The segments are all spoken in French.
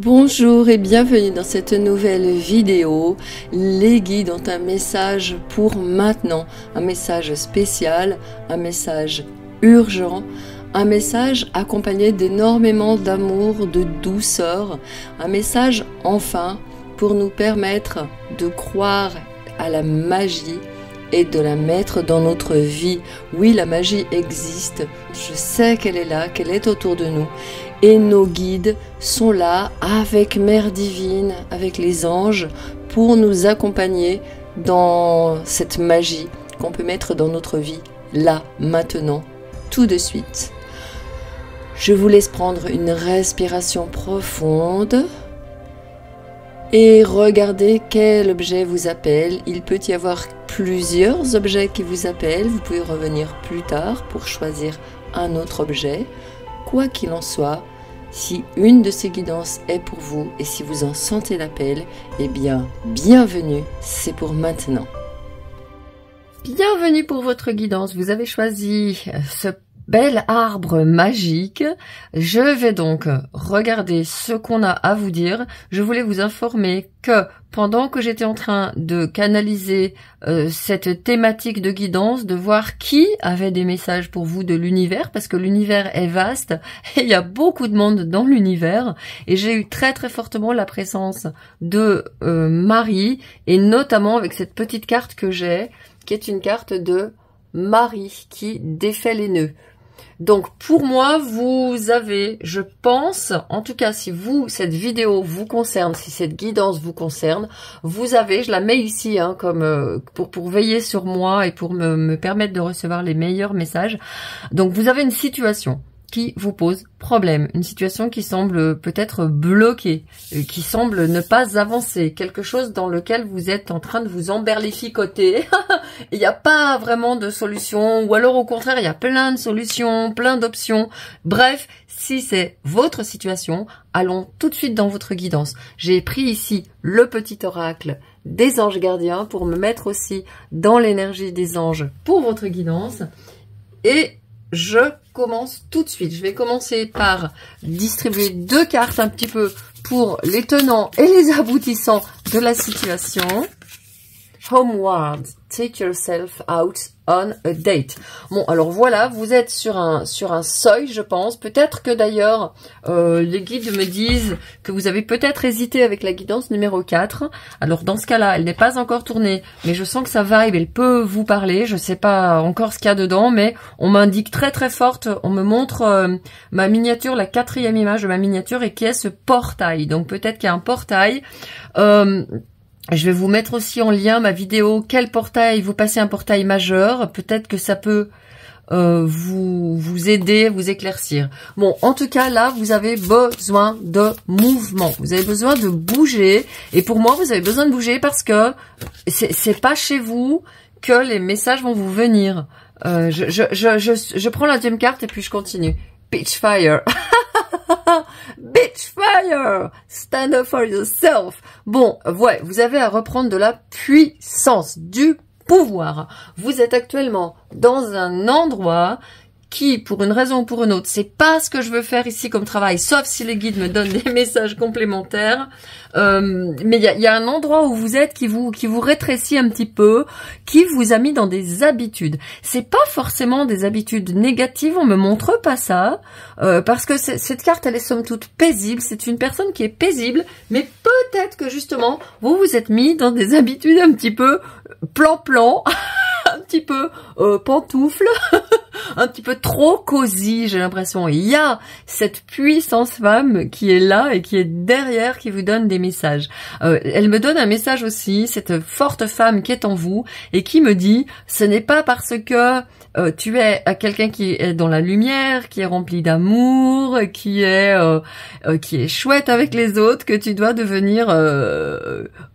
Bonjour et bienvenue dans cette nouvelle vidéo. Les guides ont un message pour maintenant, un message spécial, un message urgent, un message accompagné d'énormément d'amour, de douceur, un message enfin pour nous permettre de croire à la magie et de la mettre dans notre vie. Oui, la magie existe, je sais qu'elle est là, qu'elle est autour de nous. Et nos guides sont là avec Mère Divine, avec les anges, pour nous accompagner dans cette magie qu'on peut mettre dans notre vie, là, maintenant, tout de suite. Je vous laisse prendre une respiration profonde et regardez quel objet vous appelle. Il peut y avoir plusieurs objets qui vous appellent. Vous pouvez revenir plus tard pour choisir un autre objet. Quoi qu'il en soit, si une de ces guidances est pour vous et si vous en sentez l'appel, eh bien, bienvenue, c'est pour maintenant. Bienvenue pour votre guidance. Vous avez choisi ce bel arbre magique. Je vais donc regarder ce qu'on a à vous dire. Je voulais vous informer que pendant que j'étais en train de canaliser cette thématique de guidance, de voir qui avait des messages pour vous de l'univers, parce que l'univers est vaste et il y a beaucoup de monde dans l'univers, et j'ai eu très très fortement la présence de Marie, et notamment avec cette petite carte que j'ai, qui est une carte de Marie qui défait les nœuds. Donc pour moi, vous avez, je pense, en tout cas si cette vidéo vous concerne, si cette guidance vous concerne, vous avez, je la mets ici comme pour veiller sur moi et pour me permettre de recevoir les meilleurs messages. Donc vous avez une situation qui vous pose problème, une situation qui semble peut-être bloquée, qui semble ne pas avancer, quelque chose dans lequel vous êtes en train de vous emberlificoter. Il n'y a pas vraiment de solution, ou alors au contraire, il y a plein de solutions, plein d'options. Bref, si c'est votre situation, allons tout de suite dans votre guidance. J'ai pris ici le petit oracle des anges gardiens pour me mettre aussi dans l'énergie des anges pour votre guidance. Et je commence tout de suite. Je vais commencer par distribuer deux cartes un petit peu pour les tenants et les aboutissants de la situation. Homeward, take yourself out on a date. Bon, alors voilà, vous êtes sur un seuil, je pense. Peut-être que d'ailleurs, les guides me disent que vous avez peut-être hésité avec la guidance numéro 4. Alors dans ce cas-là, elle n'est pas encore tournée, mais je sens que sa vibe, elle peut vous parler. Je sais pas encore ce qu'il y a dedans, mais on m'indique très très forte, on me montre ma miniature, la 4e image de ma miniature, et qui est ce portail. Donc peut-être qu'il y a un portail. Je vais vous mettre aussi en lien ma vidéo « Quel portail vous passez un portail majeur ?» Peut-être que ça peut vous aider, vous éclaircir. Bon, en tout cas, là, vous avez besoin de mouvement. Vous avez besoin de bouger. Et pour moi, vous avez besoin de bouger parce que c'est pas chez vous que les messages vont vous venir. Je prends la deuxième carte et puis je continue. Pitchfire. Bitchfire! Stand up for yourself. Bon, ouais, vous avez à reprendre de la puissance, du pouvoir. Vous êtes actuellement dans un endroit qui, pour une raison ou pour une autre, c'est pas ce que je veux faire ici comme travail, sauf si les guides me donnent des messages complémentaires. Mais il y a un endroit où vous êtes qui vous rétrécit un petit peu, qui vous a mis dans des habitudes. C'est pas forcément des habitudes négatives, on me montre pas ça, parce que cette carte, elle est somme toute paisible. C'est une personne qui est paisible, mais peut-être que justement, vous vous êtes mis dans des habitudes un petit peu plan-plan, un petit peu pantoufle, un petit peu trop cosy, j'ai l'impression. Il y a cette puissance femme qui est là et qui est derrière, qui vous donne des messages. Elle me donne un message aussi, cette forte femme qui est en vous et qui me dit, ce n'est pas parce que tu es quelqu'un qui est dans la lumière, qui est rempli d'amour, qui est chouette avec les autres, que tu dois devenir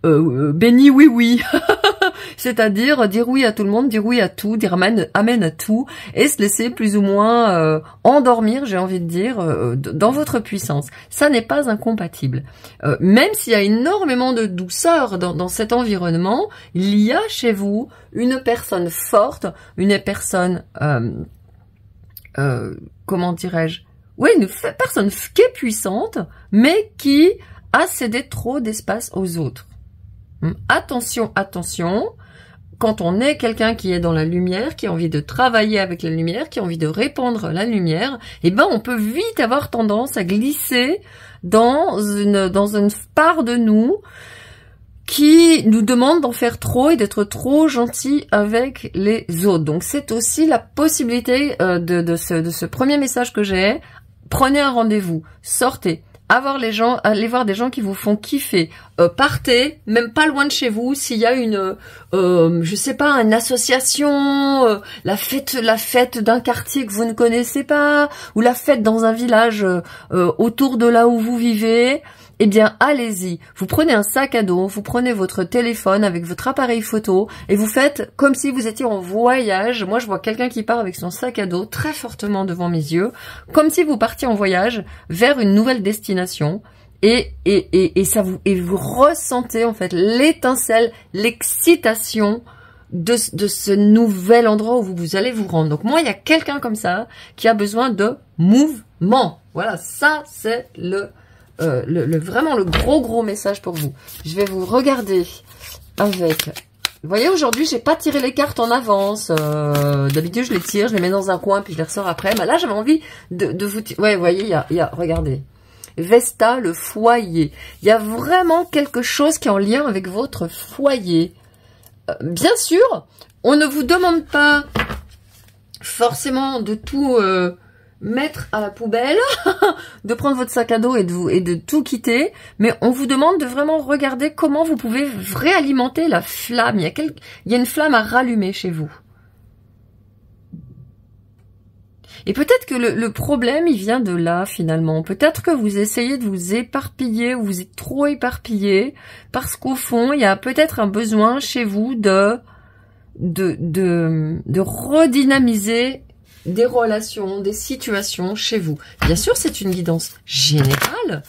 béni oui. C'est-à-dire dire oui à tout le monde, dire oui à tout, dire amen à tout, et se laisser plus ou moins endormir, j'ai envie de dire, dans votre puissance. Ça n'est pas incompatible. Même s'il y a énormément de douceur dans cet environnement, il y a chez vous une personne forte, une personne, comment dirais-je, oui, une personne qui est puissante, mais qui à céder trop d'espace aux autres. Attention, attention. Quand on est quelqu'un qui est dans la lumière, qui a envie de travailler avec la lumière, qui a envie de répandre la lumière, eh ben on peut vite avoir tendance à glisser dans une part de nous qui nous demande d'en faire trop et d'être trop gentil avec les autres. Donc c'est aussi la possibilité de ce premier message que j'ai. Prenez un rendez-vous, sortez. Allez voir des gens qui vous font kiffer. Partez, même pas loin de chez vous, s'il y a je sais pas, une association, la fête d'un quartier que vous ne connaissez pas, ou la fête dans un village autour de là où vous vivez. Eh bien, allez-y. Vous prenez un sac à dos, vous prenez votre téléphone avec votre appareil photo et vous faites comme si vous étiez en voyage. Moi, je vois quelqu'un qui part avec son sac à dos très fortement devant mes yeux, comme si vous partiez en voyage vers une nouvelle destination. Et vous ressentez en fait l'étincelle, l'excitation de ce nouvel endroit où vous allez vous rendre. Donc moi, il y a quelqu'un comme ça qui a besoin de mouvement. Voilà, ça c'est vraiment le gros message pour vous. Je vais vous regarder avec... Vous voyez, aujourd'hui, j'ai pas tiré les cartes en avance. D'habitude, je les tire, je les mets dans un coin, puis je les ressors après. Mais là, j'avais envie de vous... Ouais, vous voyez, regardez. Vesta, le foyer. Il y a vraiment quelque chose qui est en lien avec votre foyer. Bien sûr, on ne vous demande pas forcément de tout... mettre à la poubelle, de prendre votre sac à dos et de tout quitter, mais on vous demande de vraiment regarder comment vous pouvez réalimenter la flamme. Il y a une flamme à rallumer chez vous. Et peut-être que le problème, il vient de là, finalement. Peut-être que vous essayez de vous éparpiller, ou vous êtes trop éparpillé, parce qu'au fond, il y a peut-être un besoin chez vous de redynamiser des relations, des situations chez vous. Bien sûr, c'est une guidance générale.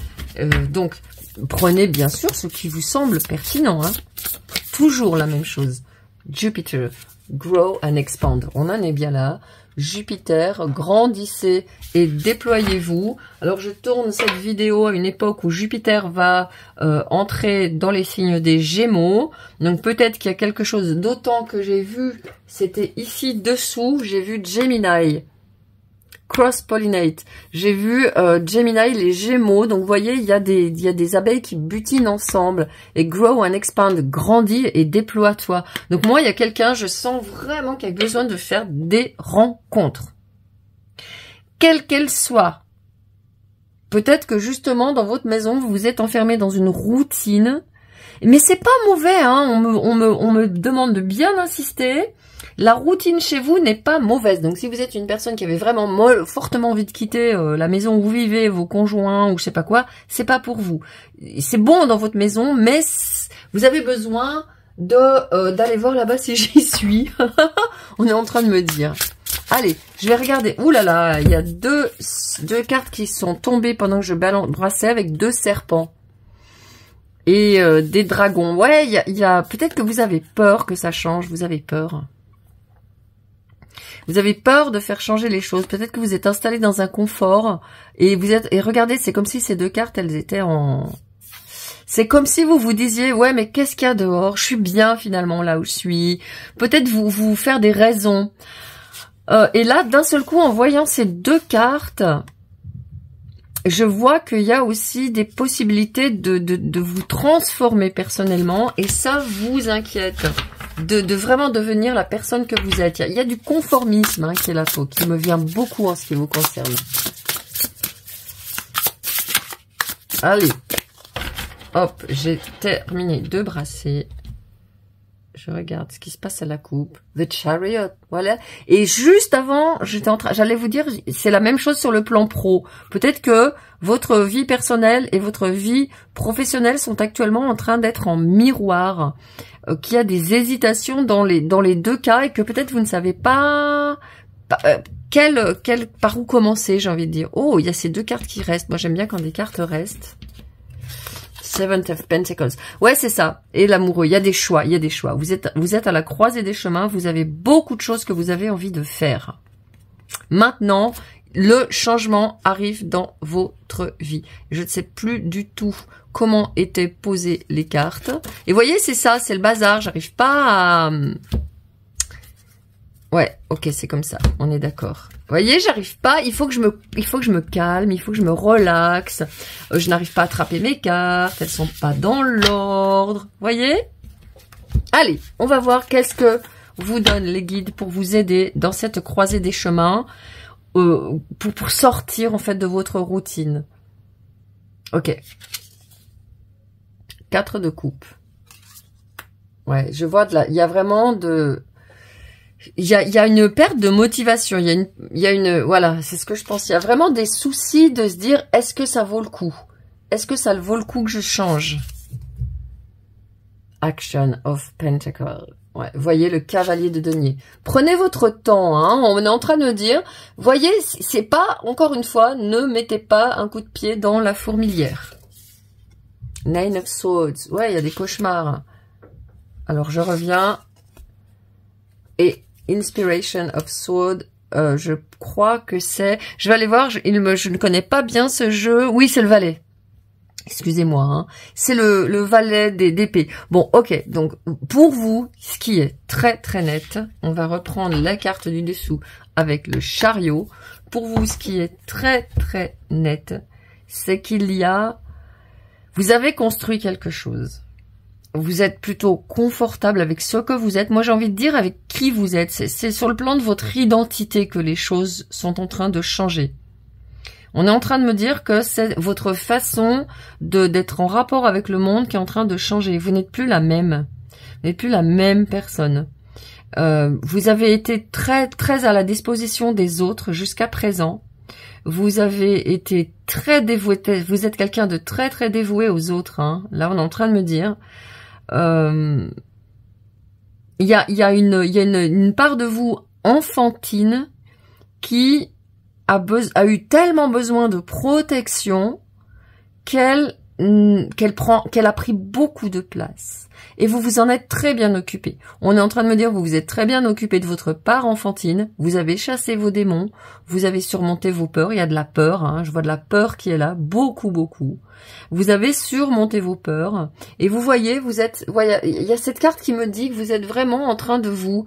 Donc, prenez bien sûr ce qui vous semble pertinent. Hein. Toujours la même chose. Jupiter, grow and expand. On en est bien là. Jupiter, grandissez et déployez-vous. Alors, je tourne cette vidéo à une époque où Jupiter va entrer dans les signes des Gémeaux. Donc, peut-être qu'il y a quelque chose d'autant que j'ai vu, c'était ici dessous, j'ai vu Gemini. Cross-pollinate. J'ai vu Gemini, les Gémeaux. Donc, vous voyez, il y a des abeilles qui butinent ensemble. Et grow and expand, grandis et déploie-toi. Donc, moi, il y a quelqu'un, je sens vraiment qu'il y a besoin de faire des rencontres. Quelles qu'elles soient. Peut-être que, justement, dans votre maison, vous vous êtes enfermé dans une routine. Mais c'est pas mauvais, hein. On me demande de bien insister. La routine chez vous n'est pas mauvaise. Donc, si vous êtes une personne qui avait vraiment fortement envie de quitter la maison où vous vivez, vos conjoints ou je sais pas quoi, c'est pas pour vous. C'est bon dans votre maison, mais vous avez besoin d'aller voir là-bas si j'y suis. On est en train de me dire. Allez, je vais regarder. Ouh là là, il y a deux cartes qui sont tombées pendant que je brassais avec 2 serpents. Et des dragons. Ouais, il y a peut-être que vous avez peur que ça change. Vous avez peur. Vous avez peur de faire changer les choses. Peut-être que vous êtes installé dans un confort et regardez, c'est comme si ces 2 cartes, elles étaient en... C'est comme si vous vous disiez, ouais, mais qu'est-ce qu'il y a dehors? Je suis bien finalement là où je suis. Peut-être vous faire des raisons. Et là, d'un seul coup, en voyant ces 2 cartes, je vois qu'il y a aussi des possibilités de vous transformer personnellement et ça vous inquiète. De vraiment devenir la personne que vous êtes. Il y a du conformisme qui est là, qui me vient beaucoup en ce qui vous concerne. Allez, hop, j'ai terminé de brasser. Je regarde ce qui se passe à la coupe. The Chariot, voilà. Et juste avant, j'allais vous dire, c'est la même chose sur le plan pro. Peut-être que votre vie personnelle et votre vie professionnelle sont actuellement en train d'être en miroir. Qu'il y a des hésitations dans les 2 cas et que peut-être vous ne savez pas par où commencer, j'ai envie de dire. Oh, il y a ces 2 cartes qui restent. Moi, j'aime bien quand des cartes restent. Seventh of Pentacles. Ouais, c'est ça. Et l'amoureux, il y a des choix, Vous êtes à la croisée des chemins, vous avez beaucoup de choses que vous avez envie de faire. Maintenant, le changement arrive dans votre vie. Je ne sais plus du tout comment étaient posées les cartes. Et vous voyez, c'est ça, c'est le bazar. J'arrive pas à... Ouais, ok, c'est comme ça. On est d'accord. Vous voyez, j'arrive pas. Il faut que je me calme. Il faut que je me relaxe. Je n'arrive pas à attraper mes cartes. Elles sont pas dans l'ordre. Vous voyez? Allez, on va voir qu'est-ce que vous donnent les guides pour vous aider dans cette croisée des chemins, pour sortir en fait de votre routine. Ok. 4 de coupe. Ouais, je vois il y a vraiment il y a une perte de motivation. Voilà, c'est ce que je pense. Il y a vraiment des soucis de se dire, est-ce que ça vaut le coup? Est-ce que ça vaut le coup que je change? Action of Pentacles. Ouais, voyez le cavalier de denier. Prenez votre temps, hein. On est en train de dire, voyez, c'est pas, encore une fois, ne mettez pas un coup de pied dans la fourmilière. Nine of Swords. Ouais, il y a des cauchemars. Alors, je reviens. Et Inspiration of Sword, je crois que c'est... Je vais aller voir, je ne connais pas bien ce jeu. Oui, c'est le valet. Excusez-moi, hein. C'est le valet d'épée. Bon, ok, donc pour vous, ce qui est très très net, on va reprendre la carte du dessous avec le chariot. Pour vous, ce qui est très très net, c'est qu'il y a... Vous avez construit quelque chose. Vous êtes plutôt confortable avec ce que vous êtes. Moi, j'ai envie de dire avec qui vous êtes. C'est sur le plan de votre identité que les choses sont en train de changer. On est en train de me dire que c'est votre façon d'être en rapport avec le monde qui est en train de changer. Vous n'êtes plus la même. Vous n'êtes plus la même personne. Vous avez été très, très à la disposition des autres jusqu'à présent. Vous avez été très dévoué. Vous êtes quelqu'un de très, très dévoué aux autres. Hein. Là, on est en train de me dire. Il y a une part de vous enfantine qui a eu tellement besoin de protection qu'elle a pris beaucoup de place. Et vous vous en êtes très bien occupé. On est en train de me dire, vous vous êtes très bien occupé de votre part enfantine, vous avez chassé vos démons, vous avez surmonté vos peurs, il y a de la peur, hein, je vois de la peur qui est là, beaucoup, beaucoup. Vous avez surmonté vos peurs, et vous voyez, il y a cette carte qui me dit que vous êtes vraiment en train de vous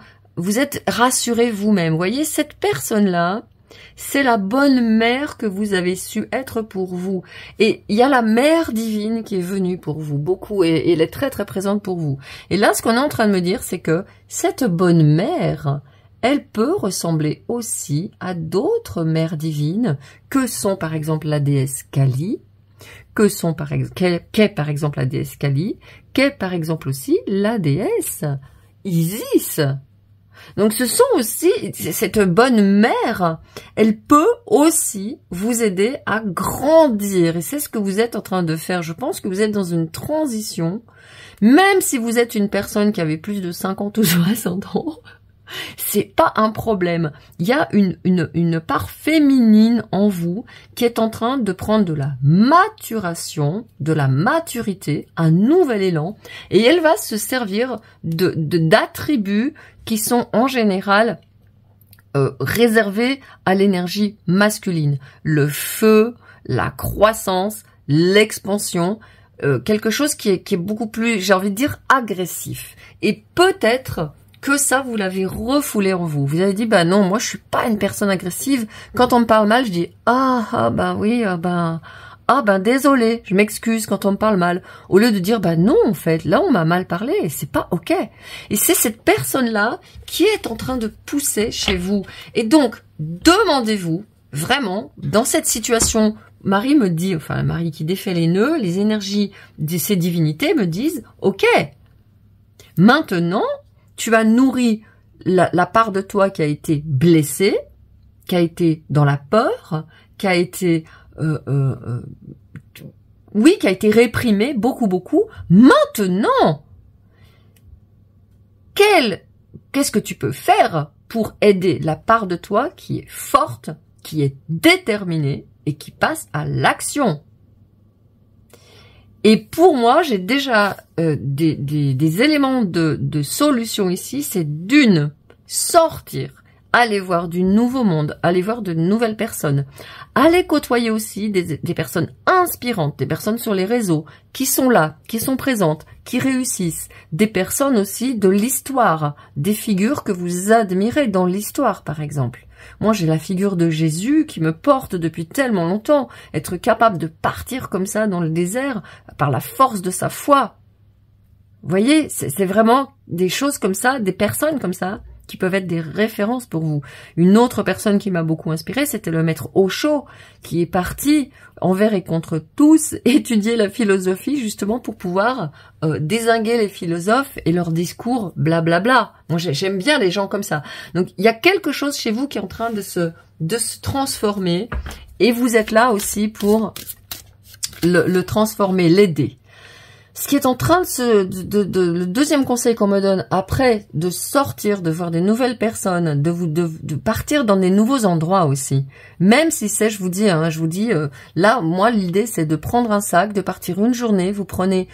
êtes rassuré vous-même. Vous voyez, cette personne-là, c'est la bonne mère que vous avez su être pour vous. Et il y a la mère divine qui est venue pour vous, beaucoup, et elle est très très présente pour vous. Et là, ce qu'on est en train de me dire, c'est que cette bonne mère, elle peut ressembler aussi à d'autres mères divines, que sont par exemple la déesse Kali, qu'est par exemple la déesse Kali, qu'est par exemple aussi la déesse Isis. Donc ce sont aussi, cette bonne mère, elle peut aussi vous aider à grandir. Et c'est ce que vous êtes en train de faire. Je pense que vous êtes dans une transition. Même si vous êtes une personne qui avait plus de 50 ou 60 ans, c'est pas un problème. Il y a une part féminine en vous qui est en train de prendre de la maturation, de la maturité, un nouvel élan, et elle va se servir d'attributs qui sont en général réservés à l'énergie masculine. Le feu, la croissance, l'expansion, quelque chose qui est beaucoup plus, j'ai envie de dire, agressif. Et peut-être que ça, vous l'avez refoulé en vous. Vous avez dit, bah non, moi je suis pas une personne agressive. Quand on me parle mal, je dis, désolé, je m'excuse quand on me parle mal. Au lieu de dire, bah non, en fait, là on m'a mal parlé, c'est pas ok. Et c'est cette personne-là qui est en train de pousser chez vous. Et donc, demandez-vous, vraiment, dans cette situation, Marie me dit, enfin Marie qui défait les nœuds, les énergies de ces divinités me disent, ok, maintenant, tu as nourri la part de toi qui a été blessée, qui a été dans la peur, qui a été qui a été réprimée beaucoup, beaucoup. Maintenant, qu'est-ce que tu peux faire pour aider la part de toi qui est forte, qui est déterminée et qui passe à l'action? Et pour moi, j'ai déjà des éléments de solution ici. C'est d'une, sortir allez voir du nouveau monde, allez voir de nouvelles personnes. Allez côtoyer aussi des personnes inspirantes, des personnes sur les réseaux, qui sont là, qui sont présentes, qui réussissent. Des personnes aussi de l'histoire, des figures que vous admirez dans l'histoire, par exemple. Moi, j'ai la figure de Jésus qui me porte depuis tellement longtemps. Être capable de partir comme ça dans le désert par la force de sa foi. Vous voyez, c'est vraiment des choses comme ça, des personnes comme ça, qui peuvent être des références pour vous. Une autre personne qui m'a beaucoup inspirée, c'était le maître Osho, qui est parti envers et contre tous étudier la philosophie justement pour pouvoir dézinguer les philosophes et leurs discours blablabla. Moi, j'aime bien les gens comme ça. Donc, il y a quelque chose chez vous qui est en train de se transformer et vous êtes là aussi pour le transformer, l'aider. Ce qui est en train le deuxième conseil qu'on me donne après de sortir, de voir des nouvelles personnes, de partir dans des nouveaux endroits aussi. Même si c'est, je vous dis, là, moi, l'idée, c'est de prendre un sac, de partir une journée, vous prenez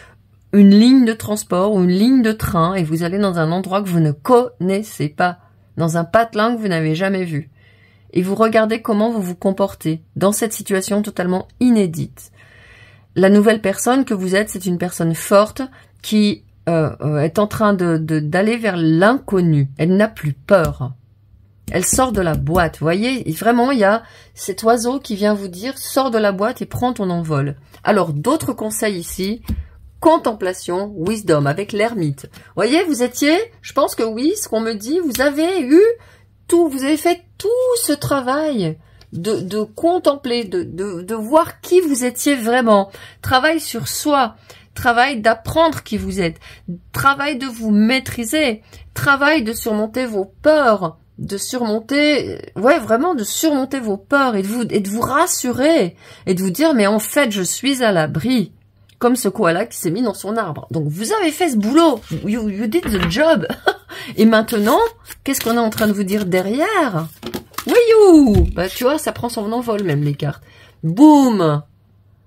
une ligne de transport ou une ligne de train et vous allez dans un endroit que vous ne connaissez pas, dans un patelin que vous n'avez jamais vu. Et vous regardez comment vous vous comportez dans cette situation totalement inédite. La nouvelle personne que vous êtes, c'est une personne forte qui est en train d'aller vers l'inconnu. Elle n'a plus peur. Elle sort de la boîte. Vous voyez, vraiment, il y a cet oiseau qui vient vous dire « Sors de la boîte et prends ton envol ». Alors, d'autres conseils ici, contemplation, wisdom, avec l'ermite. Vous voyez, vous étiez, je pense que oui, ce qu'on me dit, vous avez fait tout ce travail de contempler, de voir qui vous étiez vraiment. Travail sur soi, travail d'apprendre qui vous êtes, travail de vous maîtriser, travail de surmonter vos peurs, de surmonter vos peurs et de vous rassurer et de vous dire mais en fait je suis à l'abri. Comme ce koala qui s'est mis dans son arbre. Donc vous avez fait ce boulot, you did the job. Et maintenant, qu'est-ce qu'on est en train de vous dire derrière? Oui, bah tu vois, ça prend son envol même les cartes. Boum.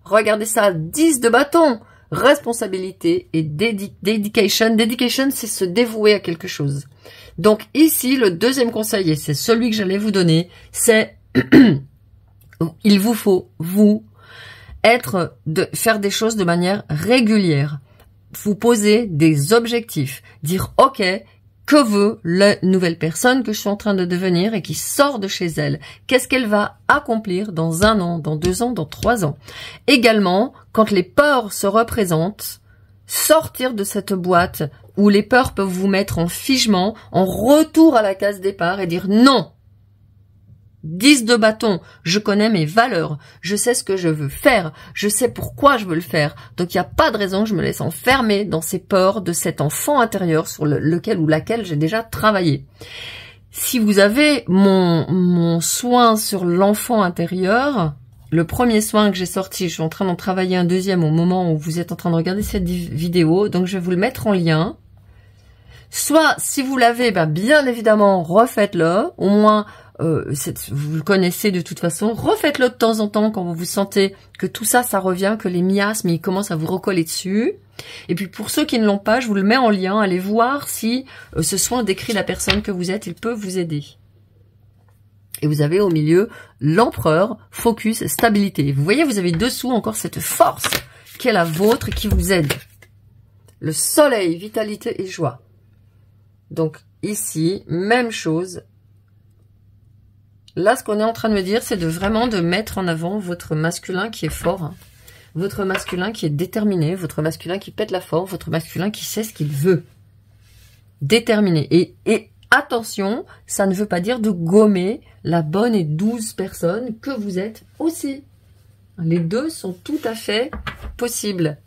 Regardez ça, 10 de bâton. Responsabilité et dedication. Dedication, c'est se dévouer à quelque chose. Donc ici, le deuxième conseil, et c'est celui que j'allais vous donner, c'est il vous faut, faire des choses de manière régulière. Vous poser des objectifs. Dire, ok, que veut la nouvelle personne que je suis en train de devenir et qui sort de chez elle? Qu'est-ce qu'elle va accomplir dans 1 an, dans 2 ans, dans 3 ans? Également, quand les peurs se représentent, sortir de cette boîte où les peurs peuvent vous mettre en figement, en retour à la case départ et dire non. 10 de bâton, je connais mes valeurs, je sais ce que je veux faire, je sais pourquoi je veux le faire. Donc il n'y a pas de raison que je me laisse enfermer dans ces peurs de cet enfant intérieur sur lequel ou laquelle j'ai déjà travaillé. Si vous avez mon soin sur l'enfant intérieur, le premier soin que j'ai sorti, je suis en train d'en travailler un deuxième au moment où vous êtes en train de regarder cette vidéo, donc je vais vous le mettre en lien. Soit, si vous l'avez, bien évidemment, refaites-le, au moins... vous le connaissez de toute façon, refaites-le de temps en temps quand vous vous sentez que tout ça, ça revient, que les miasmes, ils commencent à vous recoller dessus. Et puis pour ceux qui ne l'ont pas, je vous le mets en lien, allez voir si ce soin décrit la personne que vous êtes, il peut vous aider. Et vous avez au milieu l'empereur, focus, stabilité. Vous voyez, vous avez dessous encore cette force qui est la vôtre et qui vous aide. Le soleil, vitalité et joie. Donc ici, même chose. Là, ce qu'on est en train de me dire, c'est vraiment de mettre en avant votre masculin qui est fort, hein. Votre masculin qui est déterminé, votre masculin qui pète la forme, votre masculin qui sait ce qu'il veut. Déterminé. Et attention, ça ne veut pas dire de gommer la bonne et douce personne que vous êtes aussi. Les deux sont tout à fait possibles.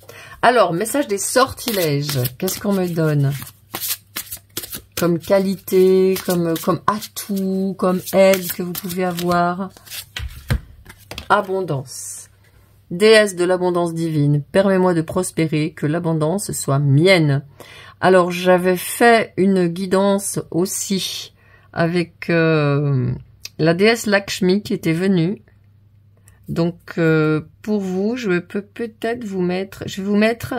Alors, message des sortilèges. Qu'est-ce qu'on me donne ? Comme qualité, comme atout, comme aide que vous pouvez avoir. Abondance. Déesse de l'abondance divine, permets-moi de prospérer, que l'abondance soit mienne. Alors, j'avais fait une guidance aussi avec la déesse Lakshmi qui était venue. Donc, pour vous, je peux peut-être vous mettre... Je vais vous mettre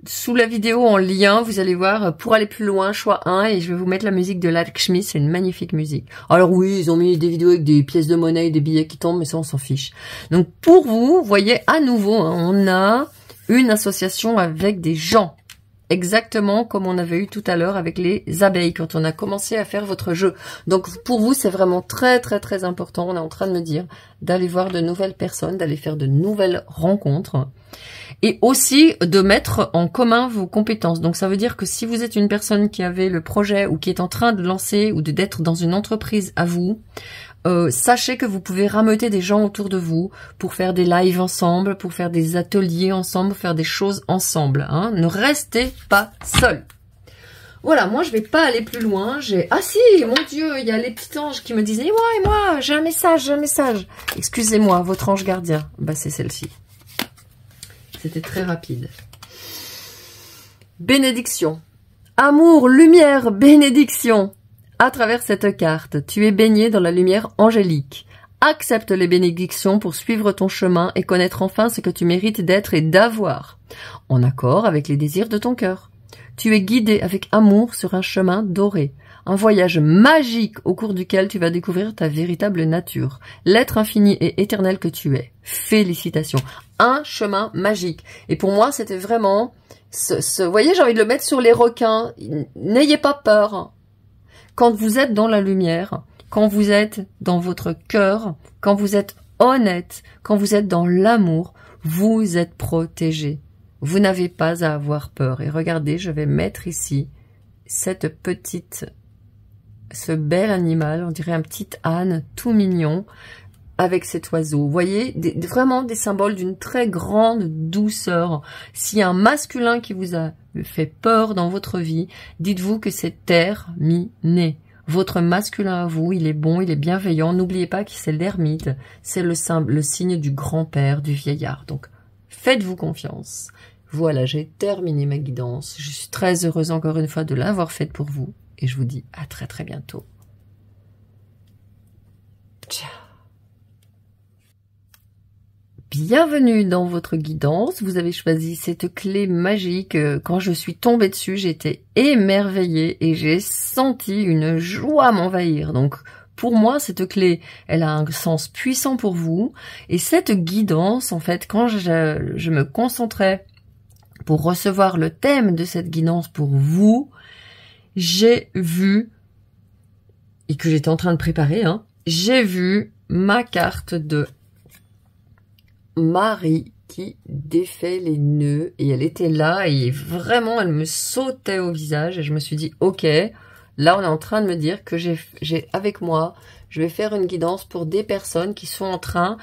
sous la vidéo en lien, vous allez voir, pour aller plus loin, choix 1, et je vais vous mettre la musique de Lakshmi, c'est une magnifique musique. Alors oui, ils ont mis des vidéos avec des pièces de monnaie et des billets qui tombent, mais ça on s'en fiche. Donc pour vous, voyez à nouveau, hein, on a une association avec des gens. Exactement comme on avait eu tout à l'heure avec les abeilles, quand on a commencé à faire votre jeu. Donc pour vous, c'est vraiment très très très important, on est en train de me dire, d'aller voir de nouvelles personnes, d'aller faire de nouvelles rencontres, et aussi de mettre en commun vos compétences. Donc ça veut dire que si vous êtes une personne qui avait le projet, ou qui est en train de lancer, ou d'être dans une entreprise à vous, sachez que vous pouvez rameuter des gens autour de vous pour faire des lives ensemble, pour faire des ateliers ensemble, pour faire des choses ensemble. Hein. Ne restez pas seul. Voilà, moi je vais pas aller plus loin. Ah si, mon Dieu, il y a les petits anges qui me disent et moi, j'ai un message, j'ai un message. Excusez-moi, votre ange gardien. Bah c'est celle-ci. C'était très rapide. Bénédiction. Amour, lumière, bénédiction. À travers cette carte, tu es baigné dans la lumière angélique. Accepte les bénédictions pour suivre ton chemin et connaître enfin ce que tu mérites d'être et d'avoir, en accord avec les désirs de ton cœur. Tu es guidé avec amour sur un chemin doré, un voyage magique au cours duquel tu vas découvrir ta véritable nature, l'être infini et éternel que tu es. Félicitations. Un chemin magique. Et pour moi, c'était vraiment... vous voyez, j'ai envie de le mettre sur les requins. N'ayez pas peur. Quand vous êtes dans la lumière, quand vous êtes dans votre cœur, quand vous êtes honnête, quand vous êtes dans l'amour, vous êtes protégé. Vous n'avez pas à avoir peur. Et regardez, je vais mettre ici ce bel animal, on dirait un petit âne tout mignon, avec cet oiseau. Vous voyez, vraiment des symboles d'une très grande douceur. S'il y a un masculin qui vous a fait peur dans votre vie, dites-vous que c'est terminé. Votre masculin à vous, il est bon, il est bienveillant. N'oubliez pas que c'est l'ermite, c'est le signe du grand-père, du vieillard. Donc, faites-vous confiance. Voilà, j'ai terminé ma guidance. Je suis très heureuse encore une fois de l'avoir faite pour vous. Et je vous dis à très très bientôt. Ciao. Bienvenue dans votre guidance. Vous avez choisi cette clé magique. Quand je suis tombée dessus, j'étais émerveillée et j'ai senti une joie m'envahir. Donc, pour moi, cette clé, elle a un sens puissant pour vous. Et cette guidance, en fait, quand je me concentrais pour recevoir le thème de cette guidance pour vous, j'ai vu, et que j'étais en train de préparer, hein, j'ai vu ma carte de Marie qui défait les nœuds et elle était là et vraiment elle me sautait au visage et je me suis dit ok, là on est en train de me dire que j'ai avec moi, je vais faire une guidance pour des personnes qui sont en train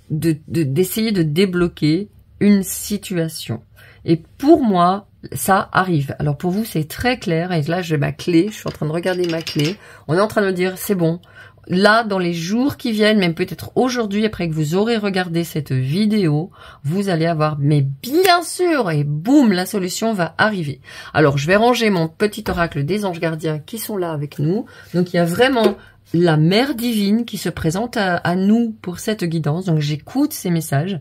d'essayer de débloquer une situation. Et pour moi, ça arrive. Alors pour vous, c'est très clair. Et là, j'ai ma clé. Je suis en train de regarder ma clé. On est en train de me dire, c'est bon. Là, dans les jours qui viennent, même peut-être aujourd'hui, après que vous aurez regardé cette vidéo, vous allez avoir, mais bien sûr, et boum, la solution va arriver. Alors, je vais ranger mon petit oracle des anges gardiens qui sont là avec nous. Donc, il y a vraiment la mère divine qui se présente à nous pour cette guidance. Donc, j'écoute ces messages.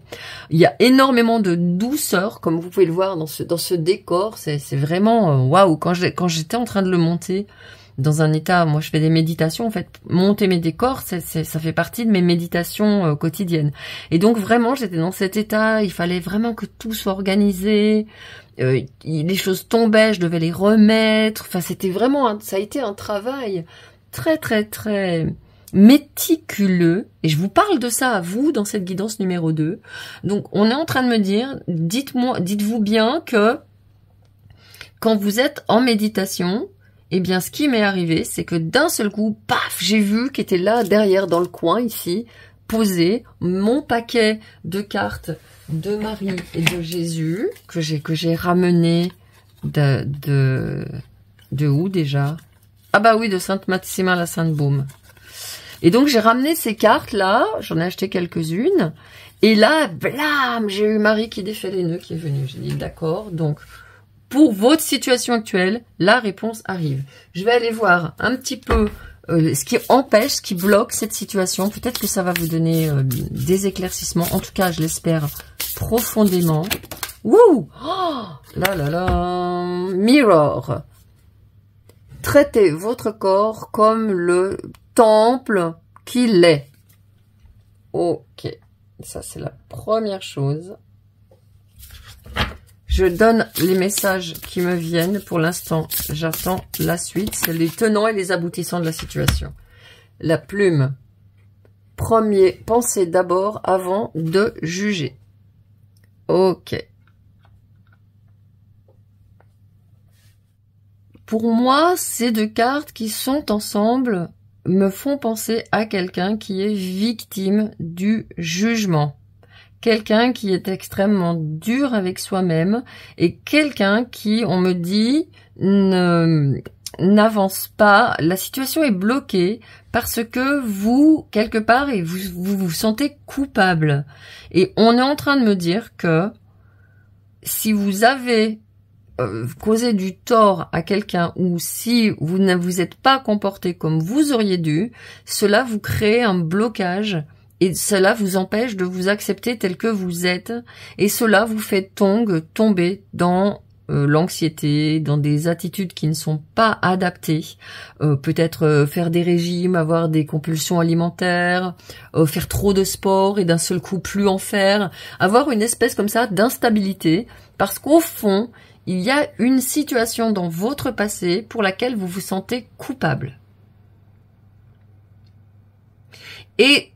Il y a énormément de douceur, comme vous pouvez le voir dans ce décor. C'est vraiment waouh. Quand j'étais en train de le monter, dans un état, moi je fais des méditations, en fait, monter mes décors, ça fait partie de mes méditations quotidiennes. Et donc vraiment, j'étais dans cet état, il fallait vraiment que tout soit organisé, les choses tombaient, je devais les remettre, enfin c'était vraiment, ça a été un travail très très très méticuleux, et je vous parle de ça à vous dans cette guidance numéro 2. Donc on est en train de me dire, dites-vous bien que quand vous êtes en méditation, eh bien, ce qui m'est arrivé, c'est que d'un seul coup, paf, j'ai vu qu'était là, derrière, dans le coin, ici, posé, mon paquet de cartes de Marie et de Jésus, que j'ai ramené de où, déjà? Ah bah oui, de Sainte Maxima la Sainte Baume. Et donc, j'ai ramené ces cartes-là, j'en ai acheté quelques-unes, et là, blam, j'ai eu Marie qui défait les nœuds qui est venue. J'ai dit, d'accord, donc... Pour votre situation actuelle, la réponse arrive. Je vais aller voir un petit peu ce qui empêche, ce qui bloque cette situation. Peut-être que ça va vous donner des éclaircissements. En tout cas, je l'espère profondément. Wouh! Oh, là là là. Mirror. Traitez votre corps comme le temple qu'il est. Ok. Ça, c'est la première chose. Je donne les messages qui me viennent. Pour l'instant, j'attends la suite. C'est les tenants et les aboutissants de la situation. La plume. Pensez d'abord avant de juger. Ok. Pour moi, ces deux cartes qui sont ensemble me font penser à quelqu'un qui est victime du jugement. Quelqu'un qui est extrêmement dur avec soi-même et quelqu'un qui, on me dit, n'avance pas. La situation est bloquée parce que vous, quelque part, et vous sentez coupable. Et on est en train de me dire que si vous avez causé du tort à quelqu'un ou si vous ne vous êtes pas comporté comme vous auriez dû, cela vous crée un blocage. Et cela vous empêche de vous accepter tel que vous êtes. Et cela vous fait tomber dans l'anxiété, dans des attitudes qui ne sont pas adaptées. Peut-être faire des régimes, avoir des compulsions alimentaires, faire trop de sport et d'un seul coup plus en faire. Avoir une espèce comme ça d'instabilité. Parce qu'au fond, il y a une situation dans votre passé pour laquelle vous vous sentez coupable. Et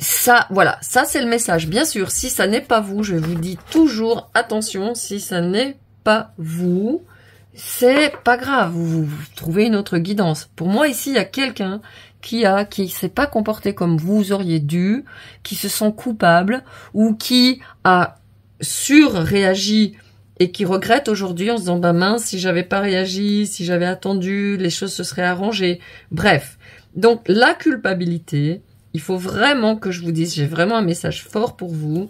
ça, voilà, ça c'est le message. Bien sûr, si ça n'est pas vous, je vous dis toujours, attention, si ça n'est pas vous, c'est pas grave, vous trouvez une autre guidance. Pour moi, ici, il y a quelqu'un qui s'est pas comporté comme vous auriez dû, qui se sent coupable, ou qui a surréagi et qui regrette aujourd'hui en se disant, bah mince, si j'avais pas réagi, si j'avais attendu, les choses se seraient arrangées. Bref. Donc, la culpabilité, il faut vraiment que je vous dise, j'ai vraiment un message fort pour vous.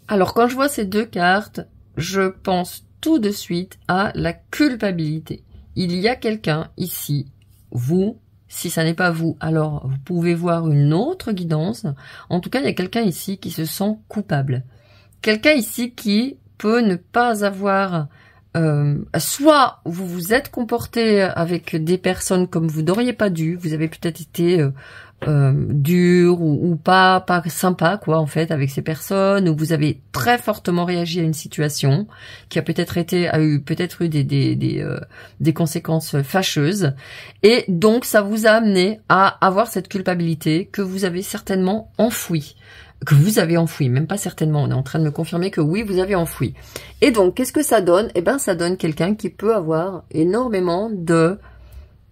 Alors, quand je vois ces deux cartes, je pense tout de suite à la culpabilité. Il y a quelqu'un ici, vous, si ça n'est pas vous, alors vous pouvez voir une autre guidance. En tout cas, il y a quelqu'un ici qui se sent coupable. Quelqu'un ici qui peut ne pas avoir... soit vous vous êtes comporté avec des personnes comme vous n'auriez pas dû, vous avez peut-être été dur ou pas sympa quoi en fait avec ces personnes, ou vous avez très fortement réagi à une situation qui a peut-être eu des conséquences fâcheuses, et donc ça vous a amené à avoir cette culpabilité que vous avez certainement enfouie. Même pas certainement, on est en train de me confirmer que oui, vous avez enfoui. Et donc, qu'est-ce que ça donne? Eh ben, ça donne quelqu'un qui peut avoir énormément de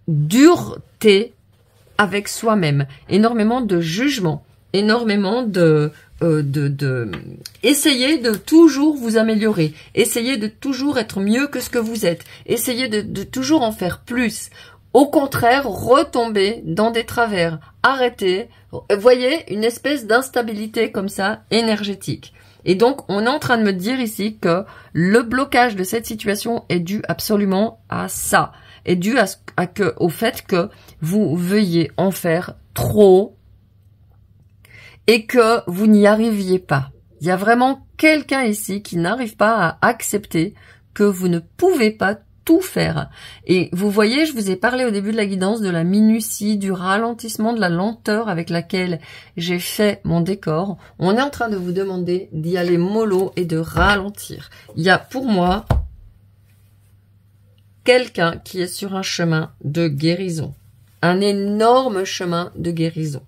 dureté avec soi-même, énormément de jugement, énormément essayez de toujours vous améliorer, essayez de toujours être mieux que ce que vous êtes, essayez de toujours en faire plus. Au contraire, retomber dans des travers. Arrêtez. Voyez, une espèce d'instabilité comme ça, énergétique. Et donc, on est en train de me dire ici que le blocage de cette situation est dû absolument à ça. Est dû au fait que vous veuillez en faire trop et que vous n'y arriviez pas. Il y a vraiment quelqu'un ici qui n'arrive pas à accepter que vous ne pouvez pas tout faire. Et vous voyez, je vous ai parlé au début de la guidance de la minutie, du ralentissement, de la lenteur avec laquelle j'ai fait mon décor. On est en train de vous demander d'y aller mollo et de ralentir. Il y a pour moi quelqu'un qui est sur un chemin de guérison. Un énorme chemin de guérison.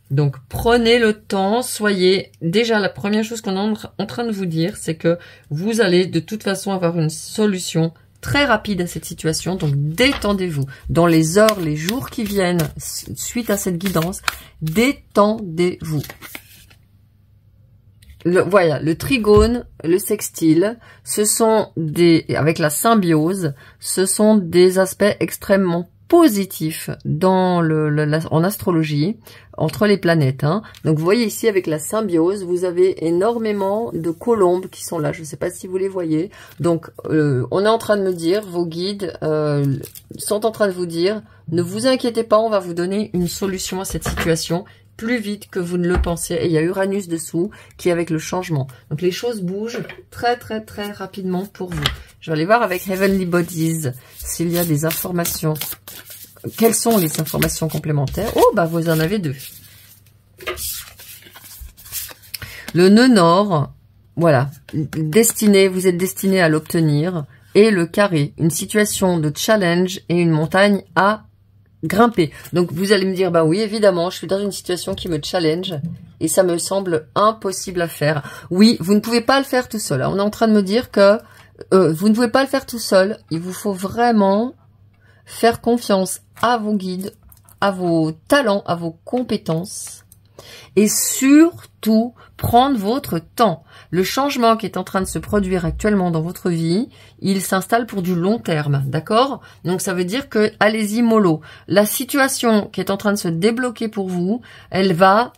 Donc, prenez le temps, soyez... Déjà, la première chose qu'on est en train de vous dire, c'est que vous allez de toute façon avoir une solution très rapide à cette situation. Donc, détendez-vous. Dans les heures, les jours qui viennent, suite à cette guidance, détendez-vous. Voilà, le trigone, le sextile, ce sont avec la symbiose, ce sont des aspects extrêmement positif en astrologie entre les planètes. Donc vous voyez ici avec la symbiose, vous avez énormément de colombes qui sont là. Je ne sais pas si vous les voyez. Donc on est en train de me dire, vos guides sont en train de vous dire, ne vous inquiétez pas, on va vous donner une solution à cette situation plus vite que vous ne le pensiez. Et il y a Uranus dessous qui est avec le changement. Donc les choses bougent très très très rapidement pour vous. Je vais aller voir avec Heavenly Bodies s'il y a des informations. Quelles sont les informations complémentaires? Oh, bah vous en avez deux. Le nœud nord, voilà, destiné, vous êtes destiné à l'obtenir. Et le carré, une situation de challenge et une montagne à grimper. Donc vous allez me dire, bah oui, évidemment, je suis dans une situation qui me challenge et ça me semble impossible à faire. Oui, vous ne pouvez pas le faire tout seul. On est en train de me dire que vous ne pouvez pas le faire tout seul. Il vous faut vraiment faire confiance à vos guides, à vos talents, à vos compétences et surtout prendre votre temps. Le changement qui est en train de se produire actuellement dans votre vie, il s'installe pour du long terme, d'accord? Donc ça veut dire que allez-y mollo. La situation qui est en train de se débloquer pour vous, elle va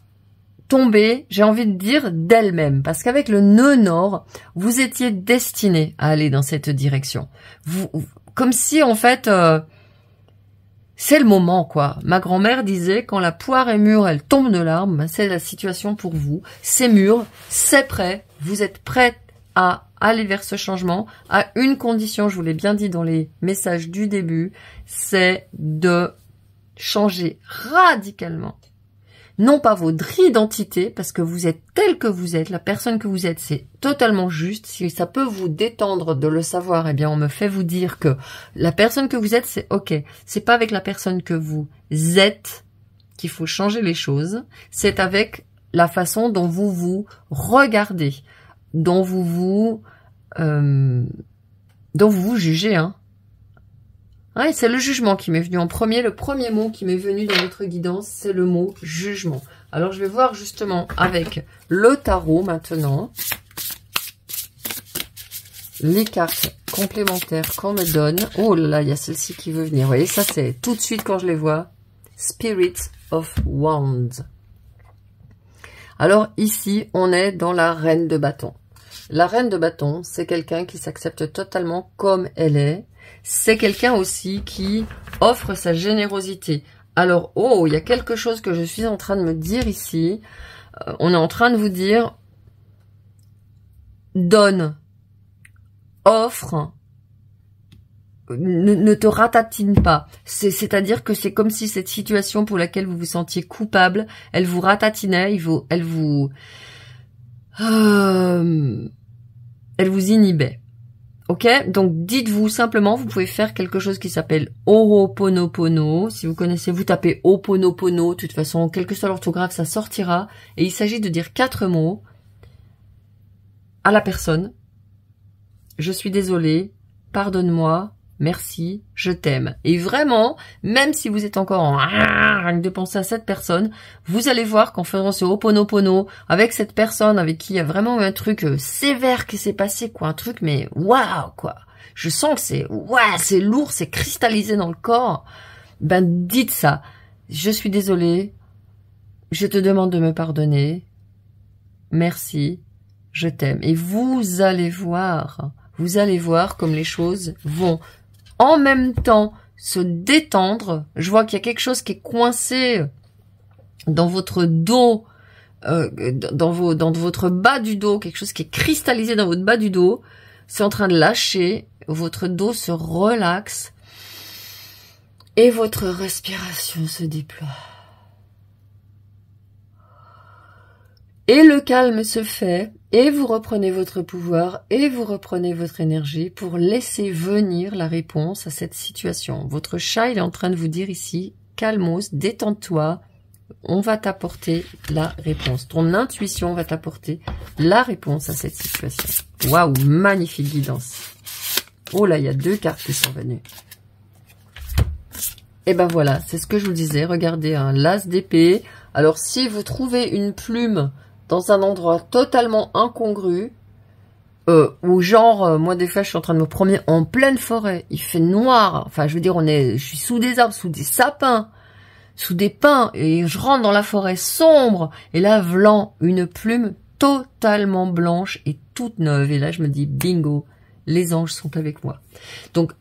tomber, j'ai envie de dire, d'elle-même. Parce qu'avec le nœud nord, vous étiez destiné à aller dans cette direction. Comme si en fait... c'est le moment, quoi. Ma grand-mère disait, quand la poire est mûre, elle tombe de l'arbre. Ben, c'est la situation pour vous. C'est mûr, c'est prêt. Vous êtes prête à aller vers ce changement. À une condition, je vous l'ai bien dit dans les messages du début, c'est de changer radicalement. Non pas votre identité, parce que vous êtes tel que vous êtes, la personne que vous êtes, c'est totalement juste. Si ça peut vous détendre de le savoir, eh bien, on me fait vous dire que la personne que vous êtes, c'est ok. C'est pas avec la personne que vous êtes qu'il faut changer les choses. C'est avec la façon dont vous vous regardez, dont vous vous jugez, hein. Ouais, c'est le jugement qui m'est venu en premier. Le premier mot qui m'est venu dans notre guidance, c'est le mot jugement. Alors, je vais voir justement avec le tarot maintenant les cartes complémentaires qu'on me donne. Oh là là, il y a celle-ci qui veut venir. Vous voyez, ça c'est tout de suite quand je les vois. Spirit of Wands. Alors ici, on est dans la reine de bâton. La reine de bâton, c'est quelqu'un qui s'accepte totalement comme elle est. C'est quelqu'un aussi qui offre sa générosité. Alors, oh, il y a quelque chose que je suis en train de me dire ici. On est en train de vous dire, donne, offre, ne te ratatine pas. C'est-à-dire que c'est comme si cette situation pour laquelle vous vous sentiez coupable, elle vous ratatinait, elle vous inhibait. Ok, donc dites-vous simplement, vous pouvez faire quelque chose qui s'appelle Ho'oponopono. Si vous connaissez, vous tapez Ho'oponopono. De toute façon, quelle que soit l'orthographe, ça sortira. Et il s'agit de dire 4 mots à la personne. Je suis désolée, pardonne-moi, merci, je t'aime. Et vraiment, même si vous êtes encore en rien de penser à cette personne, vous allez voir qu'en faisant ce Ho'oponopono avec cette personne avec qui il y a vraiment eu un truc sévère qui s'est passé, quoi, un truc mais waouh, quoi. Je sens que c'est lourd, c'est cristallisé dans le corps. Ben dites ça. Je suis désolée. Je te demande de me pardonner. Merci. Je t'aime. Et vous allez voir comme les choses vont en même temps se détendre. Je vois qu'il y a quelque chose qui est coincé dans votre dos, dans votre bas du dos, quelque chose qui est cristallisé dans votre bas du dos. C'est en train de lâcher. Votre dos se relaxe et votre respiration se déploie. Et le calme se fait, et vous reprenez votre pouvoir, et vous reprenez votre énergie pour laisser venir la réponse à cette situation. Votre chat, il est en train de vous dire ici, calmos, détends-toi, on va t'apporter la réponse. Ton intuition va t'apporter la réponse à cette situation. Waouh, magnifique guidance. Oh là, il y a 2 cartes qui sont venues. Et ben voilà, c'est ce que je vous disais. Regardez, un l'as d'épée. Alors, si vous trouvez une plume dans un endroit totalement incongru, ou genre, moi des fois je suis en train de me promener en pleine forêt, il fait noir, enfin je veux dire, je suis sous des arbres, sous des sapins, sous des pins, et je rentre dans la forêt sombre, et là, vlan, une plume totalement blanche et toute neuve, et là je me dis, bingo, les anges sont avec moi. Donc,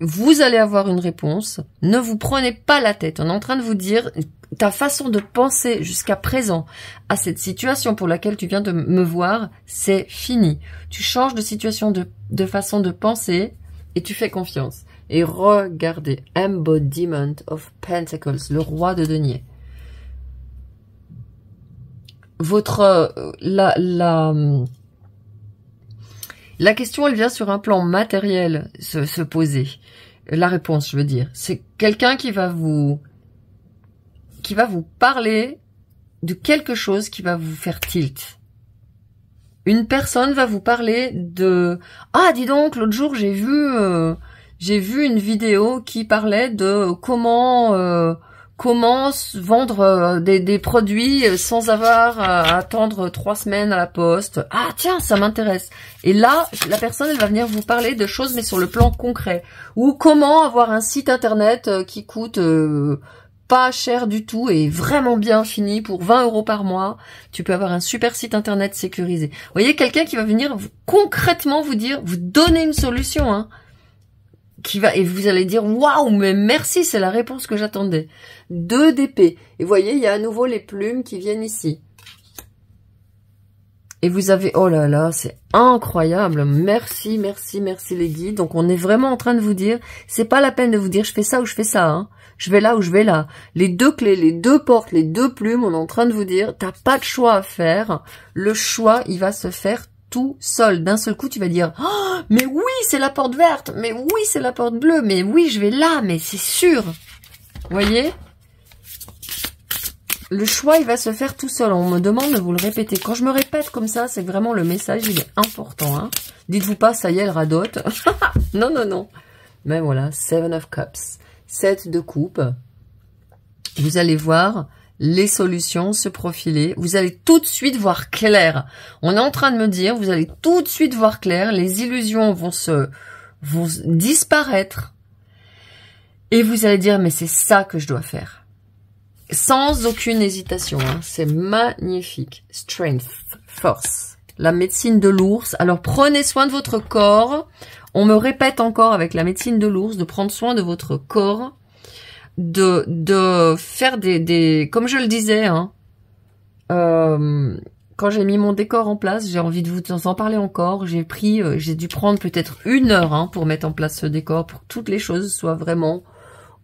Vous allez avoir une réponse. Ne vous prenez pas la tête. On est en train de vous dire ta façon de penser jusqu'à présent à cette situation pour laquelle tu viens de me voir, c'est fini. Tu changes de situation, de façon de penser et tu fais confiance. Et regardez, Embodiment of Pentacles, le roi de deniers. La question, elle vient sur un plan matériel se poser. La réponse, je veux dire. C'est quelqu'un qui va vous parler de quelque chose qui va vous faire tilt. Une personne va vous parler de « Ah, dis donc, l'autre jour, j'ai vu une vidéo qui parlait de comment vendre des produits sans avoir à attendre 3 semaines à la poste. Ah tiens, ça m'intéresse. Et là, la personne, elle va venir vous parler de choses, mais sur le plan concret. Ou comment avoir un site internet qui coûte pas cher du tout et vraiment bien fini pour 20 € par mois. Tu peux avoir un super site internet sécurisé. Vous voyez, quelqu'un qui va venir concrètement vous dire, vous donner une solution, hein. Et vous allez dire waouh, mais merci, c'est la réponse que j'attendais. 2 d'épée. Et vous voyez, il y a à nouveau les plumes qui viennent ici. Et vous avez, oh là là, c'est incroyable. Merci, merci, merci les guides. Donc on est vraiment en train de vous dire, c'est pas la peine de vous dire je fais ça ou je fais ça, hein. Je vais là ou je vais là. Les 2 clés, les 2 portes, les 2 plumes, on est en train de vous dire, t'as pas de choix à faire. Le choix, il va se faire tout seul. D'un seul coup, tu vas dire oh, mais oui, c'est la porte verte, mais oui, c'est la porte bleue, mais oui, je vais là, mais c'est sûr. Vous voyez? Le choix, il va se faire tout seul. On me demande de vous le répéter. Quand je me répète comme ça, c'est vraiment le message, il est important. Hein. Dites-vous pas, ça y est, elle radote. Non, non, non. Mais voilà, 7 of Cups. 7 de coupe. Vous allez voir les solutions se profiler. Vous allez tout de suite voir clair. On est en train de me dire, vous allez tout de suite voir clair. Les illusions vont disparaître. Et vous allez dire, mais c'est ça que je dois faire. Sans aucune hésitation. Hein. C'est magnifique. Strength, force. La médecine de l'ours. Alors prenez soin de votre corps. On me répète encore avec la médecine de l'ours de prendre soin de votre corps. De faire des comme je le disais, hein, quand j'ai mis mon décor en place, j'ai envie de vous en parler encore. J'ai dû prendre peut-être 1 heure hein, pour mettre en place ce décor, pour que toutes les choses soient vraiment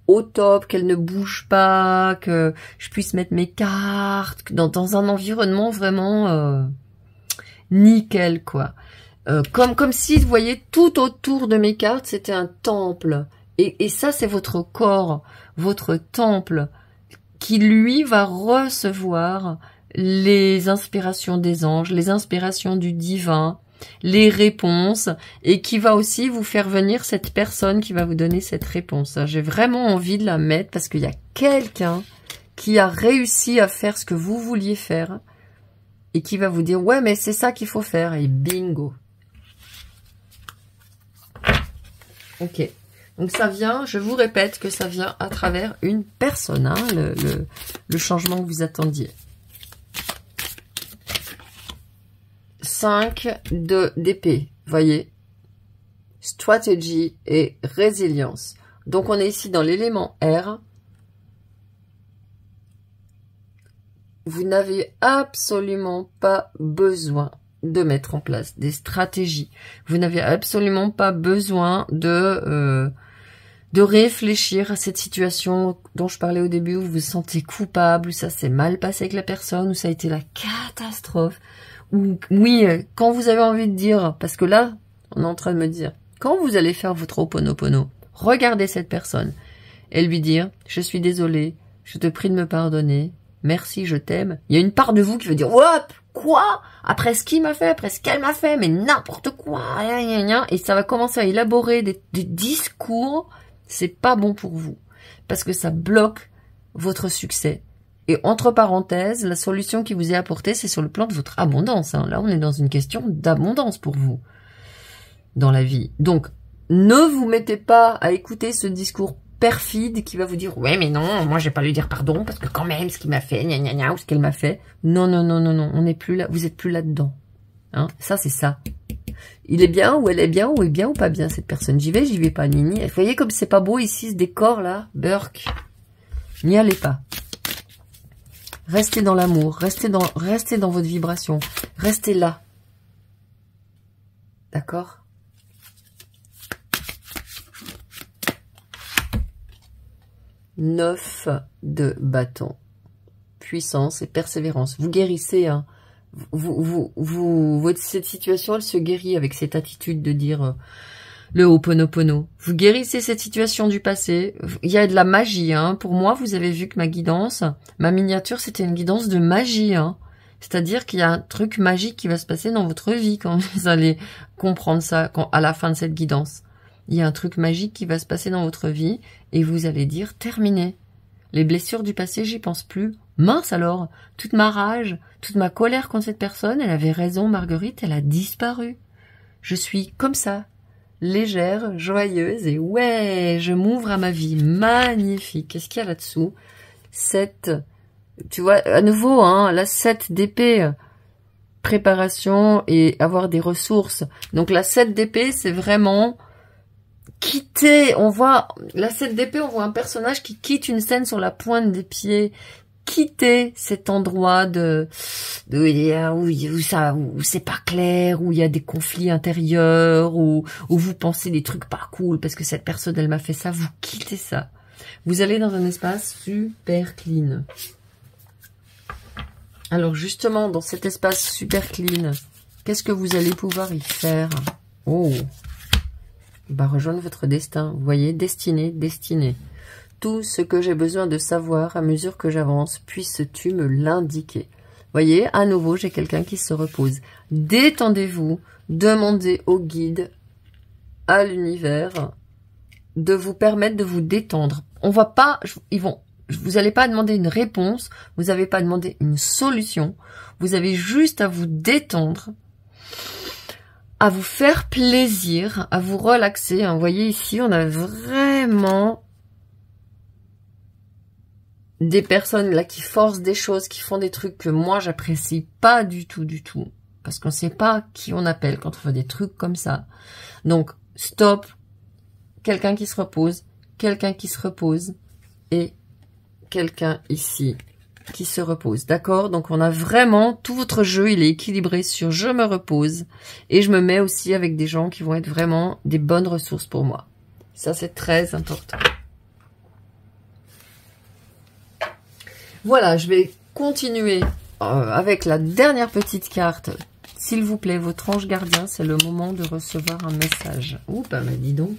au top, qu'elles ne bougent pas, que je puisse mettre mes cartes dans un environnement vraiment nickel, quoi. Comme si, vous voyez, tout autour de mes cartes, c'était un temple. Et ça, c'est votre corps, votre temple, qui, lui, va recevoir les inspirations des anges, les inspirations du divin, les réponses, et qui va aussi vous faire venir cette personne qui va vous donner cette réponse. J'ai vraiment envie de la mettre parce qu'il y a quelqu'un qui a réussi à faire ce que vous vouliez faire et qui va vous dire « Ouais, mais c'est ça qu'il faut faire. » Et bingo. Ok. Donc ça vient, je vous répète que ça vient à travers une personne, hein, le changement que vous attendiez. 5 d'épée, voyez. Stratégie et résilience. Donc on est ici dans l'élément R. Vous n'avez absolument pas besoin de mettre en place des stratégies. Vous n'avez absolument pas besoin de réfléchir à cette situation dont je parlais au début, où vous vous sentez coupable, où ça s'est mal passé avec la personne, où ça a été la catastrophe. Ou oui, quand vous avez envie de dire, parce que là, on est en train de me dire, quand vous allez faire votre Ho'oponopono, regardez cette personne et lui dire, je suis désolée, je te prie de me pardonner, merci, je t'aime. Il y a une part de vous qui veut dire, hop, quoi? Après ce qu'il m'a fait, après ce qu'elle m'a fait, mais n'importe quoi, et ça va commencer à élaborer des discours. C'est pas bon pour vous, parce que ça bloque votre succès. Et entre parenthèses, la solution qui vous est apportée, c'est sur le plan de votre abondance. Hein. Là, on est dans une question d'abondance pour vous, dans la vie. Donc, ne vous mettez pas à écouter ce discours perfide qui va vous dire « Ouais, mais non, moi, je vais pas lui dire pardon, parce que quand même, ce qu'il m'a fait, gna gna gna, ou ce qu'elle m'a fait. » Non, non, non, non, non, on n'est plus là, vous êtes plus là-dedans. Hein. Ça, c'est ça. Il est bien ou elle est bien ou est bien ou pas bien cette personne. J'y vais pas, Nini. Vous voyez comme c'est pas beau ici ce décor là, Burk. N'y allez pas. Restez dans l'amour, restez dans votre vibration. Restez là. D'accord? Neuf de bâton. Puissance et persévérance. Vous guérissez, hein. Cette situation, elle se guérit avec cette attitude de dire le Ho'oponopono. Vous guérissez cette situation du passé. Il y a de la magie, hein. Pour moi, vous avez vu que ma guidance, ma miniature, c'était une guidance de magie, hein. C'est-à-dire qu'il y a un truc magique qui va se passer dans votre vie quand vous allez comprendre ça à la fin de cette guidance. Il y a un truc magique qui va se passer dans votre vie et vous allez dire terminé. Les blessures du passé, j'y pense plus. Mince alors, toute ma rage, toute ma colère contre cette personne, elle avait raison, Marguerite, elle a disparu. Je suis comme ça, légère, joyeuse et ouais, je m'ouvre à ma vie. Magnifique. Qu'est-ce qu'il y a là-dessous? 7, tu vois, à nouveau, hein, la 7 d'épée, préparation et avoir des ressources. Donc la 7 d'épée, c'est vraiment quitter. On voit, la 7 d'épée, on voit un personnage qui quitte une scène sur la pointe des pieds. Quitter cet endroit où c'est pas clair, où il y a des conflits intérieurs, où vous pensez des trucs pas cool parce que cette personne elle m'a fait ça, vous quittez ça. Vous allez dans un espace super clean. Alors justement, dans cet espace super clean, qu'est-ce que vous allez pouvoir y faire? Oh, bah rejoindre votre destin. Vous voyez, destinée. Tout ce que j'ai besoin de savoir à mesure que j'avance, puisses-tu me l'indiquer. Voyez, à nouveau, j'ai quelqu'un qui se repose. Détendez-vous, demandez au guide, à l'univers, de vous permettre de vous détendre. On va pas, vous n'allez pas demander une réponse, vous n'avez pas demandé une solution, vous avez juste à vous détendre, à vous faire plaisir, à vous relaxer. Vous voyez ici, on a vraiment des personnes là qui forcent des choses, qui font des trucs que moi j'apprécie pas du tout, parce qu'on sait pas qui on appelle quand on fait des trucs comme ça. Donc stop, quelqu'un qui se repose et quelqu'un ici qui se repose, d'accord? Donc on a vraiment, tout votre jeu il est équilibré sur je me repose et je me mets aussi avec des gens qui vont être vraiment des bonnes ressources pour moi. Ça c'est très important. Voilà, je vais continuer avec la dernière petite carte. S'il vous plaît, votre ange gardien, c'est le moment de recevoir un message. Ouh, bah dis donc.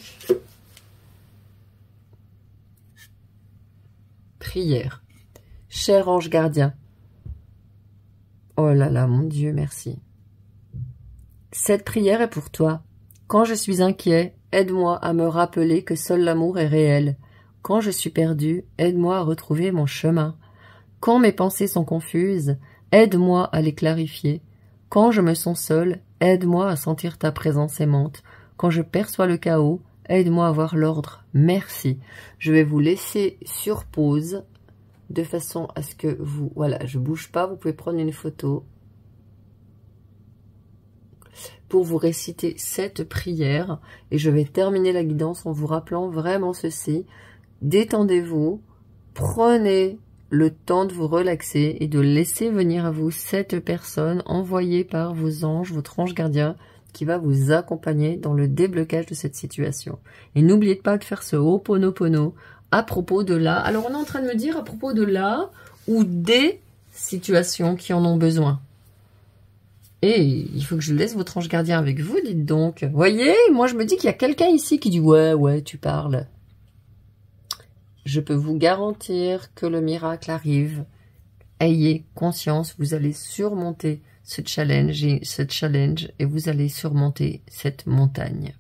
Prière. Cher ange gardien. Oh là là, mon Dieu, merci. Cette prière est pour toi. Quand je suis inquiet, aide-moi à me rappeler que seul l'amour est réel. Quand je suis perdu, aide-moi à retrouver mon chemin. Quand mes pensées sont confuses, aide-moi à les clarifier. Quand je me sens seul, aide-moi à sentir ta présence aimante. Quand je perçois le chaos, aide-moi à voir l'ordre. Merci. Je vais vous laisser sur pause de façon à ce que vous... Voilà, je bouge pas, vous pouvez prendre une photo pour vous réciter cette prière. Et je vais terminer la guidance en vous rappelant vraiment ceci. Détendez-vous, prenez le temps de vous relaxer et de laisser venir à vous cette personne envoyée par vos anges, votre ange gardien, qui va vous accompagner dans le déblocage de cette situation. Et n'oubliez pas de faire ce Ho'oponopono à propos de là. Alors on est en train de me dire à propos de là ou des situations qui en ont besoin. Et il faut que je laisse votre ange gardien avec vous, dites donc. Voyez, moi je me dis qu'il y a quelqu'un ici qui dit ouais, tu parles. Je peux vous garantir que le miracle arrive. Ayez conscience, vous allez surmonter ce challenge et vous allez surmonter cette montagne.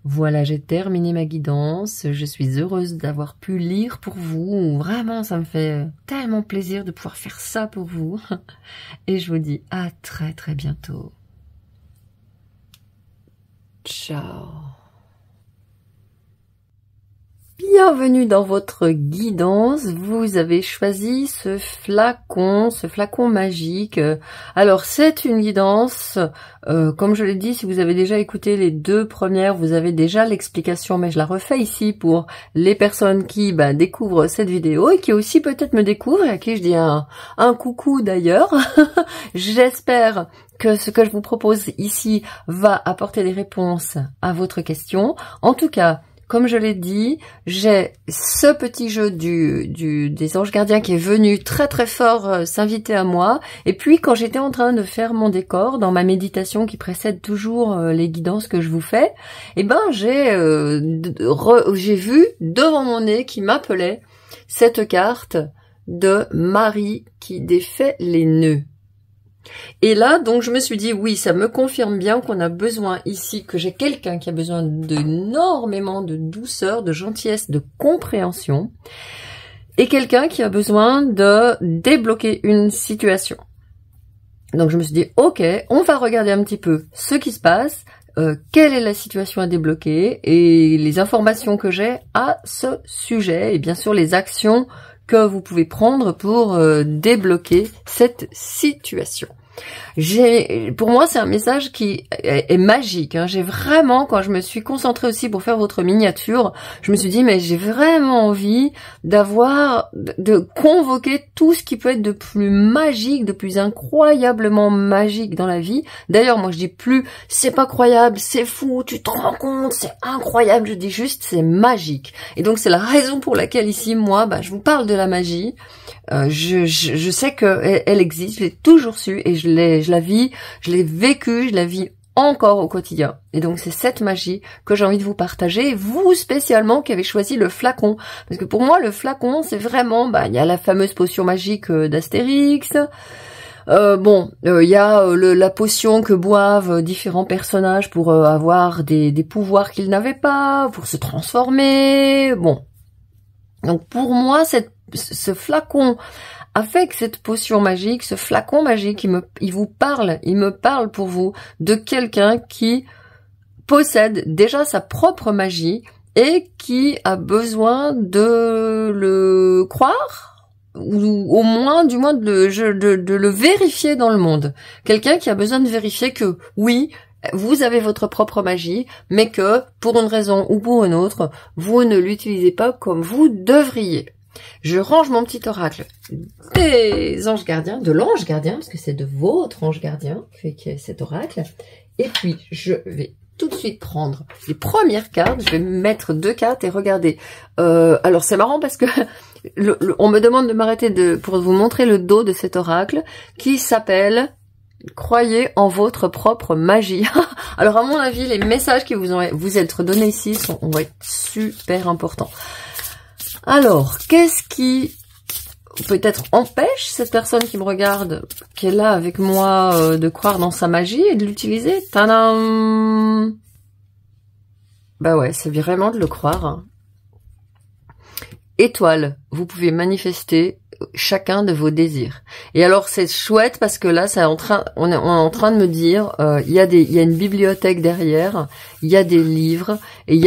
Voilà, j'ai terminé ma guidance. Je suis heureuse d'avoir pu lire pour vous. Vraiment, ça me fait tellement plaisir de pouvoir faire ça pour vous. Et je vous dis à très très bientôt. Ciao. Bienvenue dans votre guidance. Vous avez choisi ce flacon magique. Alors c'est une guidance, comme je l'ai dit, si vous avez déjà écouté les 2 premières, vous avez déjà l'explication, mais je la refais ici pour les personnes qui découvrent cette vidéo et qui aussi peut-être me découvrent et à qui je dis un coucou d'ailleurs. J'espère que ce que je vous propose ici va apporter des réponses à votre question. En tout cas, comme je l'ai dit, j'ai ce petit jeu des anges gardiens qui est venu très très fort s'inviter à moi. Et puis quand j'étais en train de faire mon décor, dans ma méditation qui précède toujours les guidances que je vous fais, j'ai vu devant mon nez qui m'appelait cette carte de Marie qui défait les nœuds. Et là, donc, je me suis dit, oui, ça me confirme bien qu'on a besoin ici, que j'ai quelqu'un qui a besoin d'énormément de douceur, de gentillesse, de compréhension, et quelqu'un qui a besoin de débloquer une situation. Donc, je me suis dit, ok, on va regarder un petit peu ce qui se passe, quelle est la situation à débloquer, et les informations que j'ai à ce sujet, et bien sûr les actions que vous pouvez prendre pour débloquer cette situation. Pour moi, c'est un message qui est magique. Hein. J'ai vraiment, quand je me suis concentrée aussi pour faire votre miniature, je me suis dit, mais j'ai vraiment envie de convoquer tout ce qui peut être de plus magique, de plus incroyablement magique dans la vie. D'ailleurs, moi, je dis plus, c'est pas croyable, c'est fou, tu te rends compte, c'est incroyable. Je dis juste, c'est magique. Et donc, c'est la raison pour laquelle ici, moi, je vous parle de la magie. Je sais qu'elle existe, je l'ai toujours su et je la vis, je l'ai vécue, je la vis encore au quotidien. Et donc c'est cette magie que j'ai envie de vous partager, vous spécialement qui avez choisi le flacon. Parce que pour moi le flacon c'est vraiment, il y a la fameuse potion magique d'Astérix, il y a la potion que boivent différents personnages pour avoir des pouvoirs qu'ils n'avaient pas, pour se transformer, bon. Donc pour moi ce flacon avec cette potion magique, ce flacon magique, il me parle pour vous de quelqu'un qui possède déjà sa propre magie et qui a besoin de le croire ou au moins, du moins de le vérifier dans le monde. Quelqu'un qui a besoin de vérifier que oui, vous avez votre propre magie, mais que pour une raison ou pour une autre, vous ne l'utilisez pas comme vous devriez. Je range mon petit oracle des anges gardiens, de l'ange gardien, parce que c'est de votre ange gardien qui est cet oracle. Et puis, je vais tout de suite prendre les premières cartes. Je vais mettre 2 cartes et regarder. Alors, c'est marrant parce que on me demande de m'arrêter pour vous montrer le dos de cet oracle qui s'appelle « Croyez en votre propre magie ». Alors, à mon avis, les messages qui vous être donnés ici vont être super importants. Alors, qu'est-ce qui peut-être empêche cette personne qui me regarde, qui est là avec moi, de croire dans sa magie et de l'utiliser? Tadam! Ouais, c'est vraiment de le croire. Hein. Étoile, vous pouvez manifester chacun de vos désirs. Et alors c'est chouette parce que là, on est en train de me dire, il y a une bibliothèque derrière, il y a des livres, et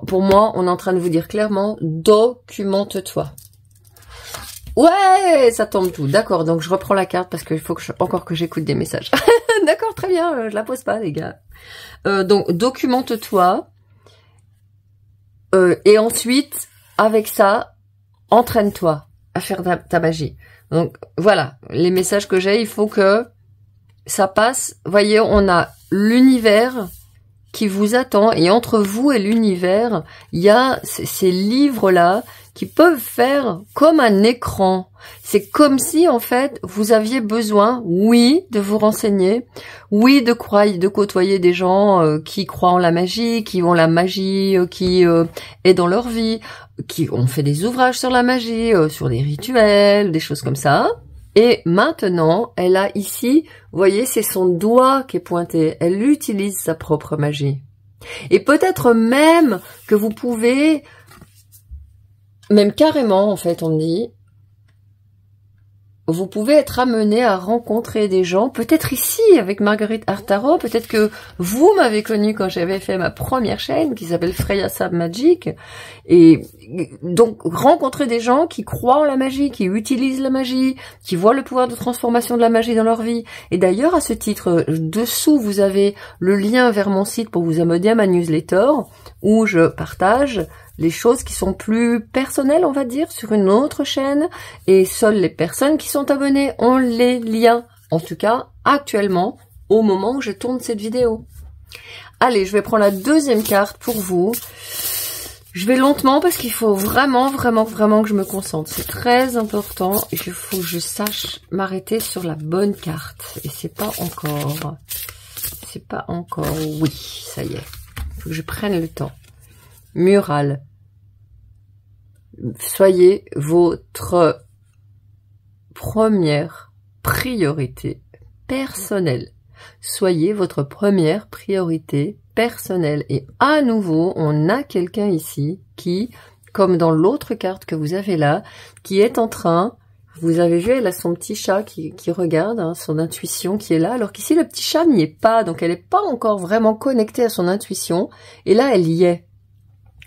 pour moi, on est en train de vous dire clairement, documente-toi. Ouais, ça tombe tout. D'accord, donc je reprends la carte parce qu'il faut encore que j'écoute des messages. D'accord, très bien, je la pose pas, les gars. Donc documente-toi. Et ensuite, avec ça, entraîne-toi à faire ta magie. Donc voilà, les messages que j'ai, il faut que ça passe. Voyez, on a l'univers qui vous attend et entre vous et l'univers, il y a ces livres-là qui peuvent faire comme un écran. C'est comme si, en fait, vous aviez besoin, oui, de vous renseigner, oui, de côtoyer des gens qui croient en la magie, qui ont la magie, qui est dans leur vie, qui ont fait des ouvrages sur la magie, sur des rituels, des choses comme ça. Et maintenant, elle a ici, vous voyez, c'est son doigt qui est pointé. Elle utilise sa propre magie. Et peut-être même que vous pouvez, même carrément, en fait, on me dit, vous pouvez être amené à rencontrer des gens, peut-être ici avec Marguerite Artaro, peut-être que vous m'avez connu quand j'avais fait ma première chaîne qui s'appelle Freya Sab Magic, et donc rencontrer des gens qui croient en la magie, qui utilisent la magie, qui voient le pouvoir de transformation de la magie dans leur vie. Et d'ailleurs, à ce titre, dessous vous avez le lien vers mon site pour vous abonner à ma newsletter, où je partage les choses qui sont plus personnelles, on va dire, sur une autre chaîne, et seules les personnes qui sont abonnées ont les liens, en tout cas, actuellement, au moment où je tourne cette vidéo. Allez, je vais prendre la deuxième carte pour vous. Je vais lentement parce qu'il faut vraiment que je me concentre. C'est très important, il faut que je sache m'arrêter sur la bonne carte. Et c'est pas encore, oui, ça y est. Il faut que je prenne le temps. Mural. Soyez votre première priorité personnelle. Soyez votre première priorité personnelle. Et à nouveau, on a quelqu'un ici qui, comme dans l'autre carte que vous avez là, qui est en train, vous avez vu, elle a son petit chat qui regarde, hein, son intuition qui est là, alors qu'ici le petit chat n'y est pas, donc elle n'est pas encore vraiment connectée à son intuition, et là elle y est.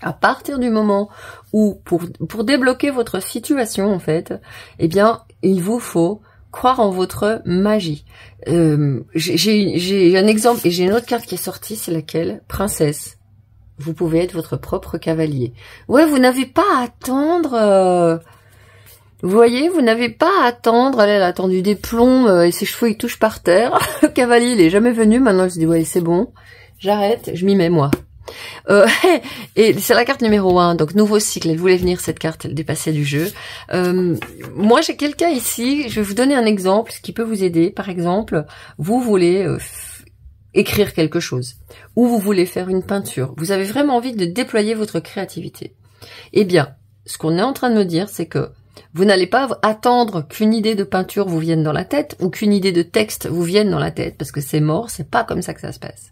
À partir du moment où, pour débloquer votre situation, en fait, eh bien, il vous faut croire en votre magie. J'ai un exemple, et j'ai une autre carte qui est sortie, c'est laquelle? Princesse. Vous pouvez être votre propre cavalier. Ouais, vous n'avez pas à attendre... vous voyez, vous n'avez pas à attendre. Elle a attendu des plombs et ses cheveux, ils touchent par terre. Le cavalier, il est jamais venu. Maintenant, il se dit, ouais, c'est bon. J'arrête, je m'y mets, moi. Et c'est la carte numéro 1, donc nouveau cycle, elle voulait venir cette carte, elle dépassait du jeu. Moi j'ai quelqu'un ici, je vais vous donner un exemple, ce qui peut vous aider. Par exemple, vous voulez écrire quelque chose, ou vous voulez faire une peinture, vous avez vraiment envie de déployer votre créativité. Eh bien, ce qu'on est en train de me dire, c'est que vous n'allez pas attendre qu'une idée de peinture vous vienne dans la tête, ou qu'une idée de texte vous vienne dans la tête, parce que c'est mort, c'est pas comme ça que ça se passe.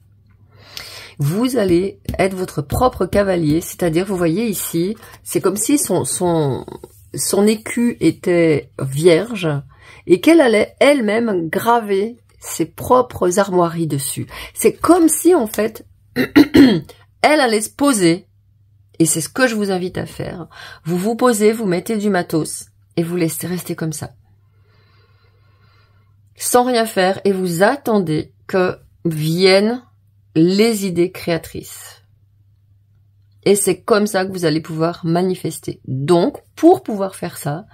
Vous allez être votre propre cavalier, c'est-à-dire, vous voyez ici, c'est comme si son écu était vierge et qu'elle allait elle-même graver ses propres armoiries dessus. C'est comme si, en fait, elle allait se poser, et c'est ce que je vous invite à faire. Vous vous posez, vous mettez du matos et vous laissez rester comme ça, sans rien faire, et vous attendez que viennent les idées créatrices. Et c'est comme ça que vous allez pouvoir manifester. Donc, pour pouvoir faire ça,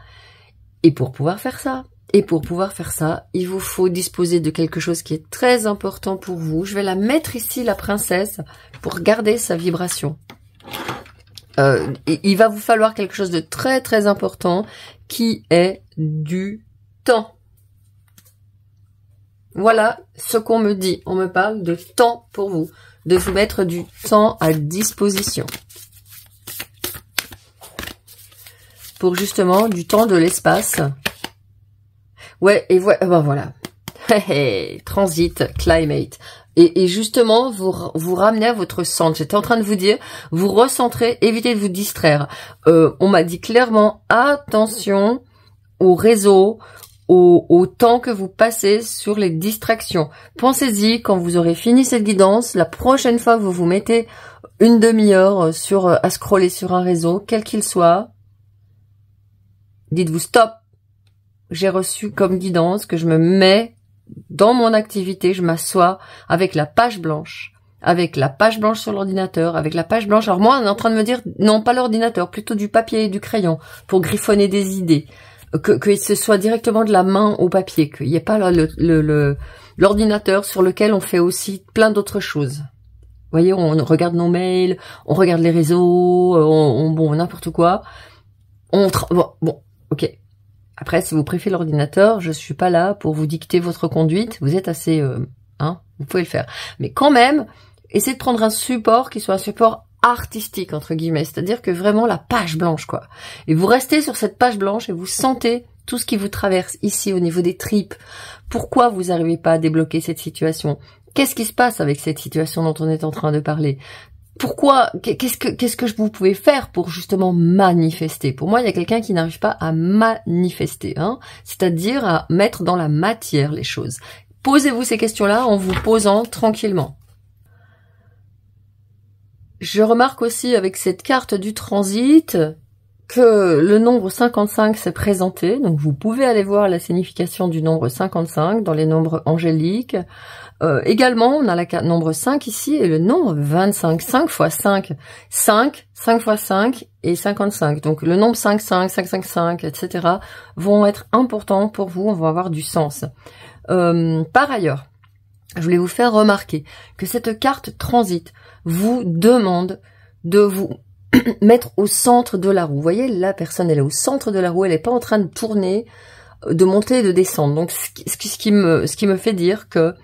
et pour pouvoir faire ça, et pour pouvoir faire ça, il vous faut disposer de quelque chose qui est très important pour vous. Je vais la mettre ici, la princesse, pour garder sa vibration. Il va vous falloir quelque chose de très important, qui est du temps. Voilà ce qu'on me dit. On me parle de temps pour vous, de vous mettre du temps à disposition. Pour justement du temps, de l'espace. Ouais, et ben voilà. Transit, climate. Et justement, vous ramenez à votre centre. J'étais en train de vous dire, vous recentrez, évitez de vous distraire. On m'a dit clairement, attention au réseau, au temps que vous passez sur les distractions. Pensez-y, quand vous aurez fini cette guidance, la prochaine fois que vous vous mettez une demi-heure à scroller sur un réseau, quel qu'il soit, dites-vous stop. J'ai reçu comme guidance que je me mets dans mon activité, je m'assois avec la page blanche. Avec la page blanche sur l'ordinateur, avec la page blanche. Alors moi, on est en train de me dire, non, pas l'ordinateur, plutôt du papier et du crayon, pour griffonner des idées. Que ce soit directement de la main au papier, qu'il n'y ait pas l'ordinateur sur lequel on fait aussi plein d'autres choses. Vous voyez, on regarde nos mails, on regarde les réseaux, bon, n'importe quoi. Bon, ok. Après, si vous préférez l'ordinateur, je suis pas là pour vous dicter votre conduite. Vous êtes assez, vous pouvez le faire. Mais quand même, essayez de prendre un support qui soit un support artistique, entre guillemets, c'est-à-dire que vraiment la page blanche, quoi. Et vous restez sur cette page blanche et vous sentez tout ce qui vous traverse ici au niveau des tripes. Pourquoi vous n'arrivez pas à débloquer cette situation? Qu'est-ce qui se passe avec cette situation dont on est en train de parler? pourquoi, qu'est-ce que vous pouvez faire pour justement manifester? Pour moi, il y a quelqu'un qui n'arrive pas à manifester, hein, c'est-à-dire à mettre dans la matière les choses. Posez-vous ces questions-là en vous posant tranquillement. Je remarque aussi avec cette carte du transit que le nombre 55 s'est présenté, donc vous pouvez aller voir la signification du nombre 55 dans les nombres angéliques. Également, on a la carte nombre 5 ici et le nombre 25, 5 x 5, 5, 5 x 5 et 55. Donc le nombre 5, 5, 5, 5, 5, etc. vont être importants pour vous, vont avoir du sens. Par ailleurs, je voulais vous faire remarquer que cette carte transit vous demande de vous mettre au centre de la roue. Vous voyez, la personne, elle est au centre de la roue, elle n'est pas en train de tourner, de monter et de descendre. Donc, ce qui me fait dire que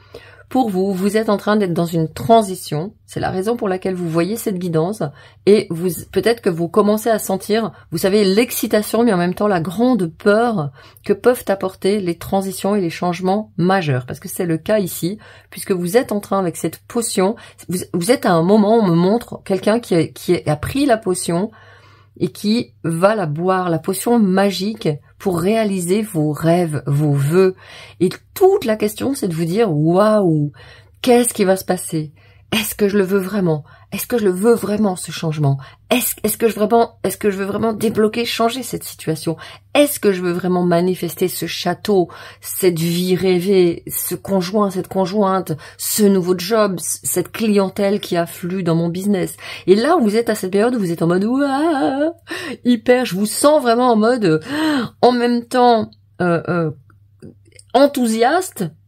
pour vous, vous êtes en train d'être dans une transition. C'est la raison pour laquelle vous voyez cette guidance. Et vous, peut-être que vous commencez à sentir, vous savez, l'excitation, mais en même temps la grande peur que peuvent apporter les transitions et les changements majeurs. Parce que c'est le cas ici, puisque vous êtes en train, avec cette potion, vous êtes à un moment, on me montre quelqu'un qui a pris la potion et qui va la boire, la potion magique, pour réaliser vos rêves, vos vœux. Et toute la question, c'est de vous dire, waouh, qu'est-ce qui va se passer? Est-ce que je le veux vraiment? Est-ce que je le veux vraiment, ce changement? Est-ce que je veux vraiment débloquer, changer cette situation? Est-ce que je veux vraiment manifester ce château, cette vie rêvée, ce conjoint, cette conjointe, ce nouveau job, cette clientèle qui afflue dans mon business? Et là, vous êtes à cette période où vous êtes en mode, ouah, hyper, je vous sens vraiment en mode, en même temps,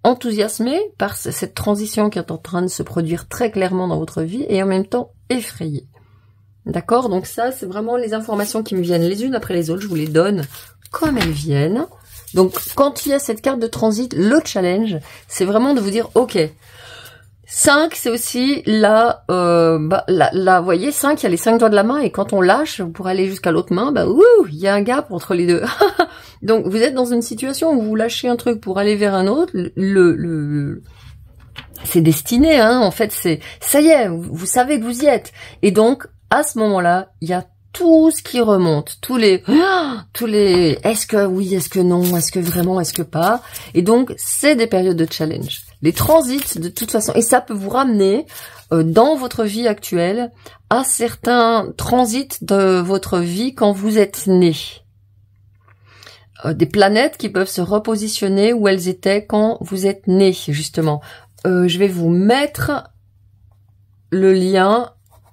enthousiasmé par cette transition qui est en train de se produire très clairement dans votre vie et en même temps effrayé. D'accord? Donc ça, c'est vraiment les informations qui me viennent les unes après les autres. Je vous les donne comme elles viennent. Donc, quand il y a cette carte de transit, le challenge, c'est vraiment de vous dire, ok, 5, c'est aussi là, vous voyez, 5, il y a les 5 doigts de la main et quand on lâche pour aller jusqu'à l'autre main, il y a un gap entre les deux. Donc, vous êtes dans une situation où vous lâchez un truc pour aller vers un autre, c'est destiné, hein, en fait, ça y est, vous savez que vous y êtes. Et donc, à ce moment-là, il y a tout ce qui remonte, tous les est-ce que oui, est-ce que non, est-ce que vraiment, est-ce que pas. Et donc, c'est des périodes de challenge. Les transits, de toute façon, et ça peut vous ramener dans votre vie actuelle à certains transits de votre vie quand vous êtes né. Des planètes qui peuvent se repositionner où elles étaient quand vous êtes né, justement. Je vais vous mettre le lien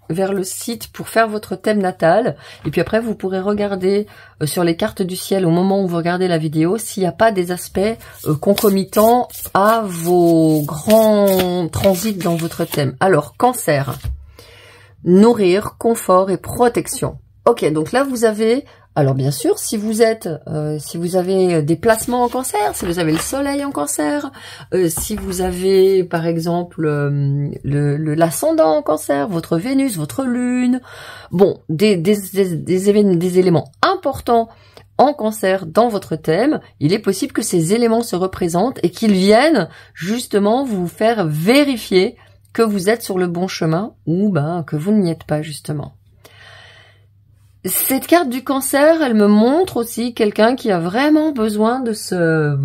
vers le site pour faire votre thème natal. Et puis après, vous pourrez regarder sur les cartes du ciel au moment où vous regardez la vidéo s'il n'y a pas des aspects concomitants à vos grands transits dans votre thème. Alors, cancer. Nourrir, confort et protection. Ok, donc là, vous avez... Alors bien sûr, si vous avez des placements en cancer, si vous avez le soleil en cancer, si vous avez par exemple l'ascendant en cancer, votre Vénus, votre lune, bon, des éléments importants en cancer dans votre thème, il est possible que ces éléments se représentent et qu'ils viennent justement vous faire vérifier que vous êtes sur le bon chemin ou que vous n'y êtes pas justement. Cette carte du cancer, elle me montre aussi quelqu'un qui a vraiment besoin de se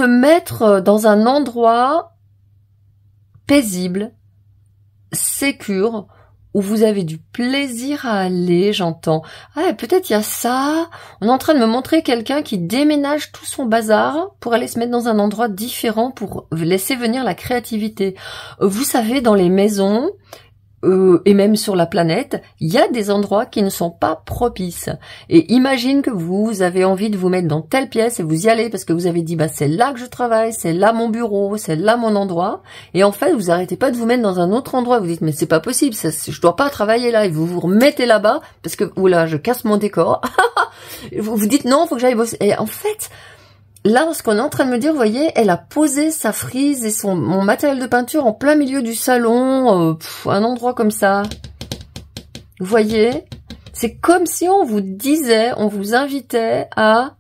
mettre dans un endroit paisible, sécure, où vous avez du plaisir à aller, j'entends. Ah, peut-être il y a ça. On est en train de me montrer quelqu'un qui déménage tout son bazar pour aller se mettre dans un endroit différent pour laisser venir la créativité. Vous savez, dans les maisons, et même sur la planète, il y a des endroits qui ne sont pas propices. Et imagine que vous avez envie de vous mettre dans telle pièce et vous y allez parce que vous avez dit c'est là que je travaille, c'est là mon bureau, c'est là mon endroit. Et en fait, vous arrêtez pas de vous mettre dans un autre endroit. Vous dites mais c'est pas possible, je dois pas travailler là. Et vous vous remettez là-bas parce que oula, je casse mon décor. Vous dites non, faut que j'aille bosser. Et en fait, là, ce qu'on est en train de me dire, vous voyez, elle a posé sa frise et mon matériel de peinture en plein milieu du salon, un endroit comme ça. Vous voyez, c'est comme si on vous disait, on vous invitait à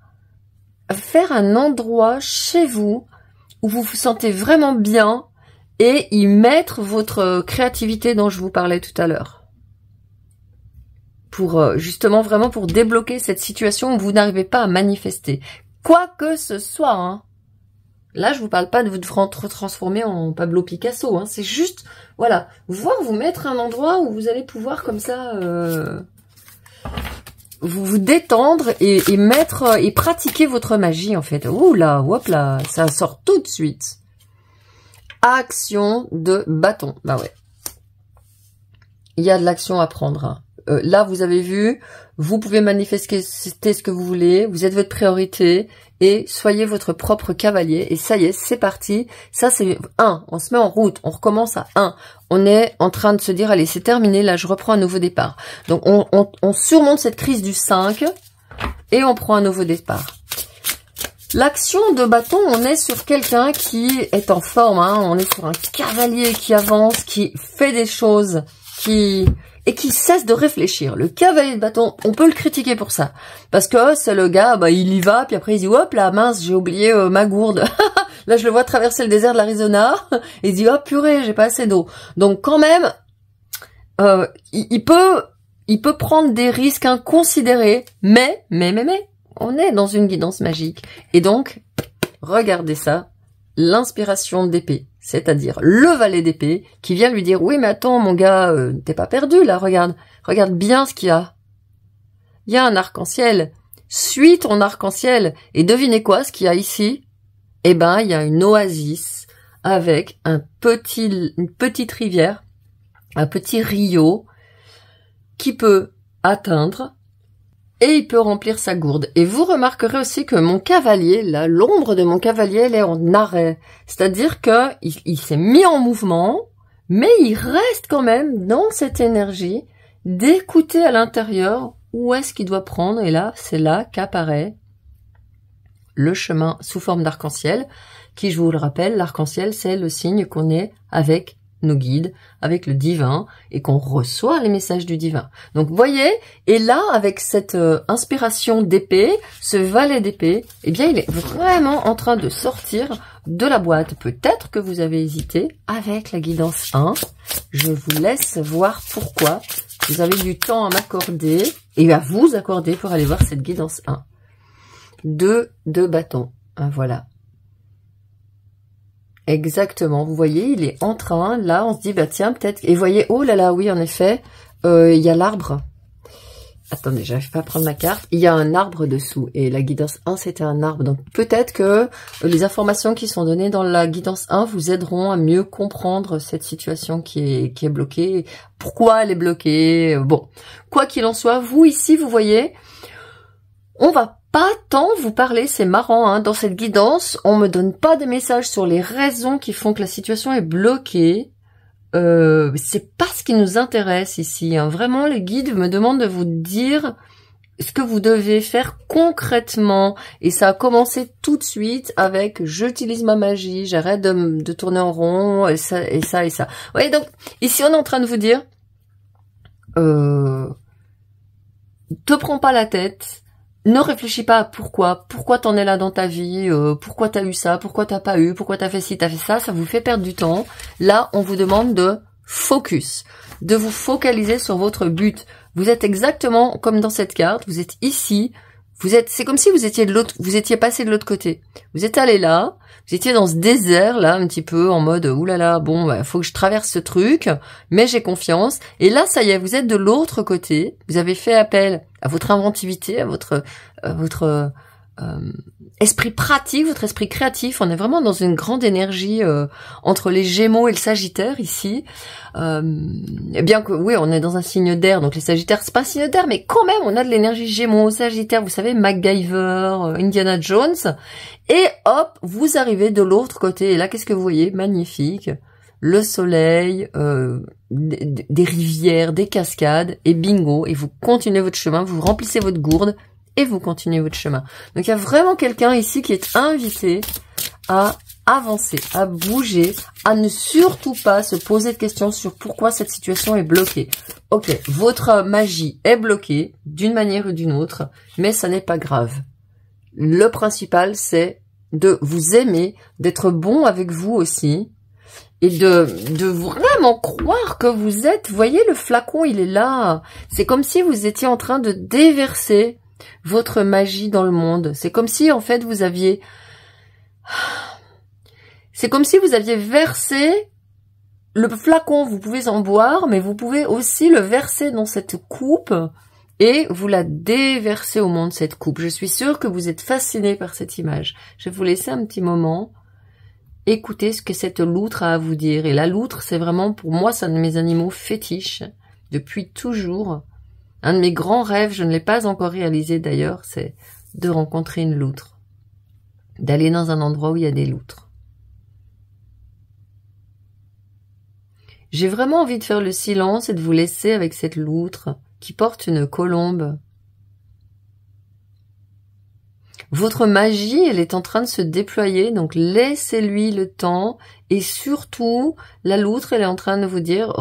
faire un endroit chez vous où vous vous sentez vraiment bien et y mettre votre créativité dont je vous parlais tout à l'heure. Pour justement vraiment pour débloquer cette situation où vous n'arrivez pas à manifester. Quoi que ce soit, hein. Là, je vous parle pas de vous transformer en Pablo Picasso, hein. C'est juste, voilà, vous mettre un endroit où vous allez pouvoir comme ça vous détendre et mettre et pratiquer votre magie en fait. Ouh là, hop là, ça sort tout de suite. Action de bâton, bah ouais. Il y a de l'action à prendre. Hein. Là, vous avez vu, vous pouvez manifester ce que vous voulez, vous êtes votre priorité et soyez votre propre cavalier. Et ça y est, c'est parti. Ça, c'est 1. On se met en route, on recommence à 1. On est en train de se dire, allez, c'est terminé, là, je reprends un nouveau départ. Donc, on surmonte cette crise du 5 et on prend un nouveau départ. L'action de bâton, on est sur quelqu'un qui est en forme, hein. On est sur un cavalier qui avance, qui fait des choses, et qui cesse de réfléchir. Le cavalier de bâton, on peut le critiquer pour ça. Parce que c'est le gars, bah, il y va, puis après il dit, hop là, mince, j'ai oublié ma gourde. Là, je le vois traverser le désert de l'Arizona, et il dit, oh purée, j'ai pas assez d'eau. Donc quand même, il peut prendre des risques inconsidérés, mais, on est dans une guidance magique. Et donc, regardez ça, l'inspiration d'épée. C'est-à-dire le valet d'épée qui vient lui dire « Oui, mais attends, mon gars, t'es pas perdu, là, regarde bien ce qu'il y a. Il y a un arc-en-ciel. Suis ton arc-en-ciel. Et devinez quoi, ce qu'il y a ici? Eh ben, il y a une oasis avec une petite rivière, un petit rio qui peut atteindre et il peut remplir sa gourde. Et vous remarquerez aussi que mon cavalier, là, l'ombre de mon cavalier, elle est en arrêt. C'est-à-dire que il s'est mis en mouvement, mais il reste quand même dans cette énergie d'écouter à l'intérieur où est-ce qu'il doit prendre. Et là, c'est là qu'apparaît le chemin sous forme d'arc-en-ciel, qui, je vous le rappelle, l'arc-en-ciel, c'est le signe qu'on est avec nos guides, avec le divin, et qu'on reçoit les messages du divin. Donc, vous voyez, et là, avec cette inspiration d'épée, ce valet d'épée, eh bien, il est vraiment en train de sortir de la boîte. Peut-être que vous avez hésité avec la guidance 1. Je vous laisse voir pourquoi. Vous avez du temps à m'accorder, et à vous accorder pour aller voir cette guidance 1. 2 bâtons. Voilà. Exactement, vous voyez, il est en train, là, on se dit, bah tiens, peut-être, et vous voyez, oh là là, oui, en effet, il y a l'arbre. Attendez, j'arrive pas à prendre ma carte. Il y a un arbre dessous, et la guidance 1, c'était un arbre. Donc, peut-être que les informations qui sont données dans la guidance 1 vous aideront à mieux comprendre cette situation qui est bloquée, pourquoi elle est bloquée. Bon, quoi qu'il en soit, vous, ici, vous voyez, on va pas tant vous parler, c'est marrant, hein, dans cette guidance, on me donne pas des messages sur les raisons qui font que la situation est bloquée. C'est pas ce qui nous intéresse ici, hein. Vraiment, les guides me demandent de vous dire ce que vous devez faire concrètement. Et ça a commencé tout de suite avec j'utilise ma magie, j'arrête de tourner en rond, et ça, et ça, et ça. Vous voyez, donc, ici, on est en train de vous dire, te prends pas la tête. Ne réfléchis pas à pourquoi t'en es là dans ta vie, pourquoi t'as eu ça, pourquoi t'as pas eu, pourquoi t'as fait ci, t'as fait ça vous fait perdre du temps. Là, on vous demande de focus, de vous sur votre but. Vous êtes exactement comme dans cette carte, vous êtes ici, c'est comme si vous étiez passé de l'autre côté. Vous êtes allé là, vous étiez dans ce désert là, un petit peu en mode oulala, bon, bah, faut que je traverse ce truc, mais j'ai confiance. Et là, ça y est, vous êtes de l'autre côté. Vous avez fait appel à votre inventivité, à votre esprit pratique, votre esprit créatif. On est vraiment dans une grande énergie entre les Gémeaux et le Sagittaire ici. Bien que oui, on est dans un signe d'air, donc les Sagittaires c'est pas un signe d'air, mais quand même on a de l'énergie Gémeaux, Sagittaire. Vous savez, MacGyver, Indiana Jones, et hop, vous arrivez de l'autre côté. Et là, qu'est-ce que vous voyez? Magnifique, le soleil, des rivières, des cascades, et bingo. Et vous continuez votre chemin, vous remplissez votre gourde. Et vous continuez votre chemin. Donc il y a vraiment quelqu'un ici qui est invité à avancer, à bouger, à ne surtout pas se poser de questions sur pourquoi cette situation est bloquée. Ok, votre magie est bloquée d'une manière ou d'une autre, mais ça n'est pas grave. Le principal, c'est de vous aimer, d'être bon avec vous aussi, et de vraiment croire que vous êtes, vous voyez, le flacon, il est là. C'est comme si vous étiez en train de déverser votre magie dans le monde. C'est comme si, en fait, vous aviez versé le flacon. Vous pouvez en boire, mais vous pouvez aussi le verser dans cette coupe et vous la déverser au monde, cette coupe. Je suis sûre que vous êtes fasciné par cette image. Je vais vous laisser un petit moment. Écoutez ce que cette loutre a à vous dire. Et la loutre, c'est vraiment, pour moi, c'est un de mes animaux fétiches, depuis toujours. Un de mes grands rêves, je ne l'ai pas encore réalisé d'ailleurs, c'est de rencontrer une loutre. D'aller dans un endroit où il y a des loutres. J'ai vraiment envie de faire le silence et de vous laisser avec cette loutre qui porte une colombe. Votre magie, elle est en train de se déployer, donc laissez-lui le temps. Et surtout, la loutre, elle est en train de vous dire,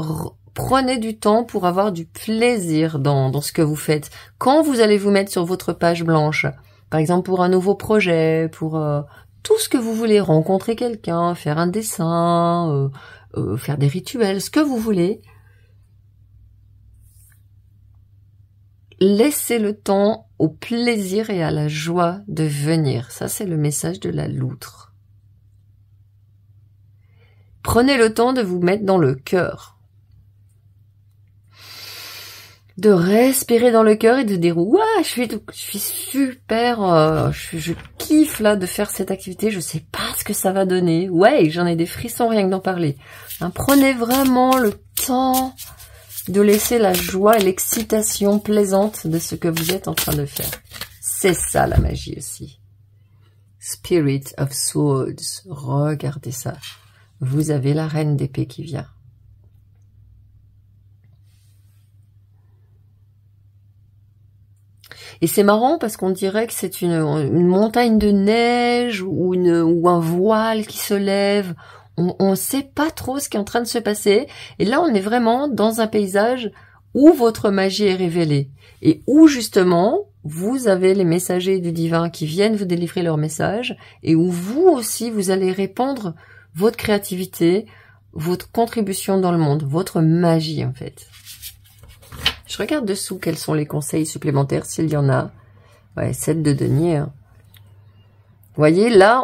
prenez du temps pour avoir du plaisir dans ce que vous faites. Quand vous allez vous mettre sur votre page blanche, par exemple pour un nouveau projet, pour tout ce que vous voulez, rencontrer quelqu'un, faire un dessin, faire des rituels, ce que vous voulez, laissez le temps au plaisir et à la joie de venir. Ça, c'est le message de la loutre. Prenez le temps de vous mettre dans le cœur. De respirer dans le cœur et de dire « Ouah, je suis super, je kiffe là de faire cette activité, je sais pas ce que ça va donner. Ouais, j'en ai des frissons rien que d'en parler. » Prenez vraiment le temps de laisser la joie et l'excitation plaisante de ce que vous êtes en train de faire. C'est ça la magie aussi. Spirit of Swords, regardez ça. Vous avez la reine d'épée qui vient. Et c'est marrant parce qu'on dirait que c'est une montagne de neige ou un voile qui se lève. On ne sait pas trop ce qui est en train de se passer. Et là, on est vraiment dans un paysage où votre magie est révélée. Et où, justement, vous avez les messagers du divin qui viennent vous délivrer leur message. Et où vous aussi, vous allez répandre votre créativité, votre contribution dans le monde, votre magie, en fait. Je regarde dessous quels sont les conseils supplémentaires, s'il y en a. Ouais, 7 de denier, hein. Vous voyez, là,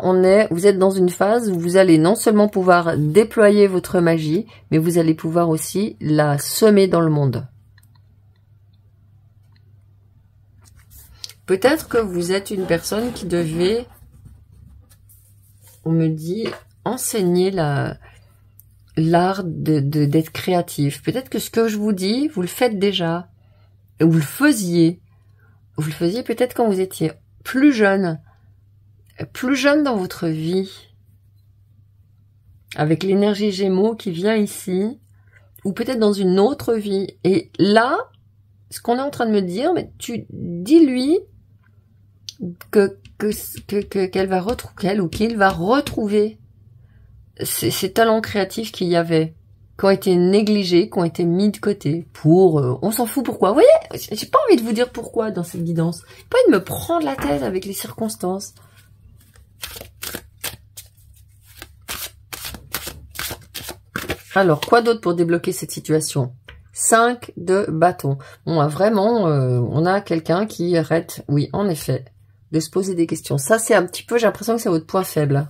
vous êtes dans une phase où vous allez non seulement pouvoir déployer votre magie, mais vous allez pouvoir aussi la semer dans le monde. Peut-être que vous êtes une personne qui devait, on me dit, enseigner l'art d'être créatif. Peut-être que ce que je vous dis, vous le faites déjà. Vous le faisiez. Vous le faisiez peut-être quand vous étiez plus jeune dans votre vie, avec l'énergie Gémeaux qui vient ici, ou peut-être dans une autre vie. Et là, ce qu'on est en train de me dire, mais tu dis-lui qu'il va retrouver ces talents créatifs qu'il y avait, qui ont été négligés, qui ont été mis de côté pour... on s'en fout pourquoi. Vous voyez, j'ai pas envie de vous dire pourquoi dans cette guidance. Pas envie de me prendre la tête avec les circonstances. Alors, quoi d'autre pour débloquer cette situation? 5 de bâton. Bon, vraiment, on a quelqu'un qui arrête, oui, en effet, de se poser des questions. Ça, c'est un petit peu, j'ai l'impression que c'est votre point faible.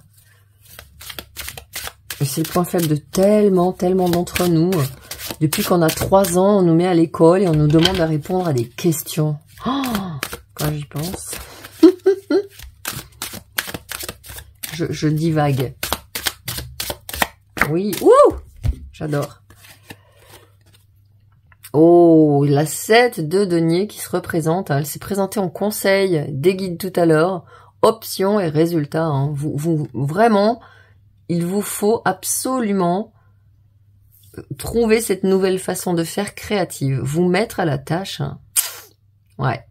Et c'est le point faible de tellement d'entre nous. Depuis qu'on a 3 ans, on nous met à l'école et on nous demande de répondre à des questions. Oh, quand j'y pense. je divague. Oui, ouh, j'adore. Oh, la 7 de denier qui se représente. Hein, elle s'est présentée en conseil des guides tout à l'heure. Options et résultats. Hein. Vraiment, il vous faut absolument trouver cette nouvelle façon de faire créative. Vous mettre à la tâche. Hein. Ouais.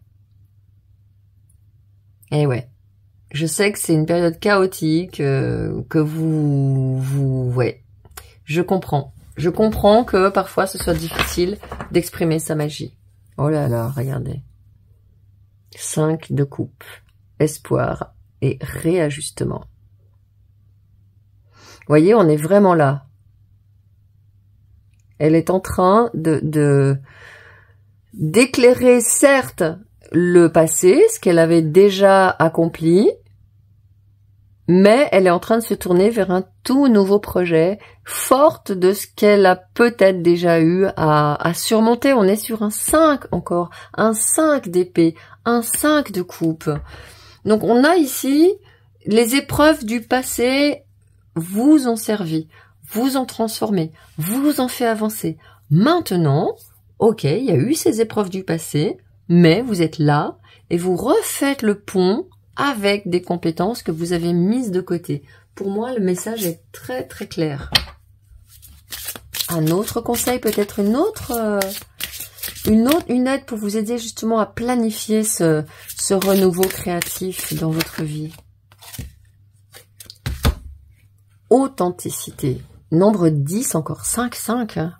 Et ouais. Je sais que c'est une période chaotique, que ouais. Je comprends. Je comprends que parfois ce soit difficile d'exprimer sa magie. Oh là là, regardez. 5 de coupe. Espoir et réajustement. voyez, on est vraiment là. Elle est en train d'éclairer, certes, le passé, ce qu'elle avait déjà accompli, mais elle est en train de se tourner vers un tout nouveau projet, forte de ce qu'elle a peut-être déjà eu à surmonter. On est sur un 5 encore, un 5 d'épée, un 5 de coupe. Donc on a ici les épreuves du passé vous ont servi, vous ont transformé, vous ont fait avancer. Maintenant, ok, il y a eu ces épreuves du passé, mais vous êtes là et vous refaites le pont avec des compétences que vous avez mises de côté. Pour moi, le message est très très clair. Un autre conseil, peut-être une aide pour vous aider justement à planifier ce renouveau créatif dans votre vie. Authenticité. Nombre 10, encore 5, 5. Hein.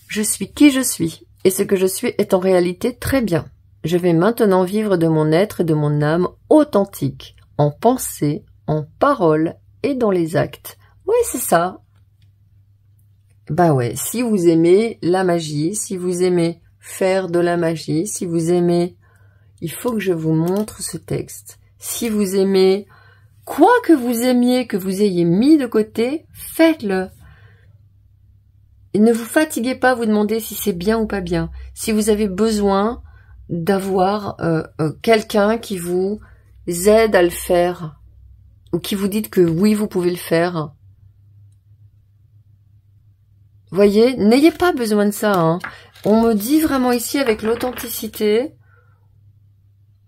Je suis qui je suis, et ce que je suis est en réalité très bien. Je vais maintenant vivre de mon être et de mon âme authentique, en pensée, en parole et dans les actes. Ouais, c'est ça. Bah ouais, si vous aimez la magie, si vous aimez faire de la magie, si vous aimez... Il faut que je vous montre ce texte. Si vous aimez... Quoi que vous aimiez, que vous ayez mis de côté, faites-le. Et ne vous fatiguez pas à vous demander si c'est bien ou pas bien. Si vous avez besoin d'avoir quelqu'un qui vous aide à le faire, ou qui vous dit que oui, vous pouvez le faire. Voyez, n'ayez pas besoin de ça. Hein. On me dit vraiment ici avec l'authenticité,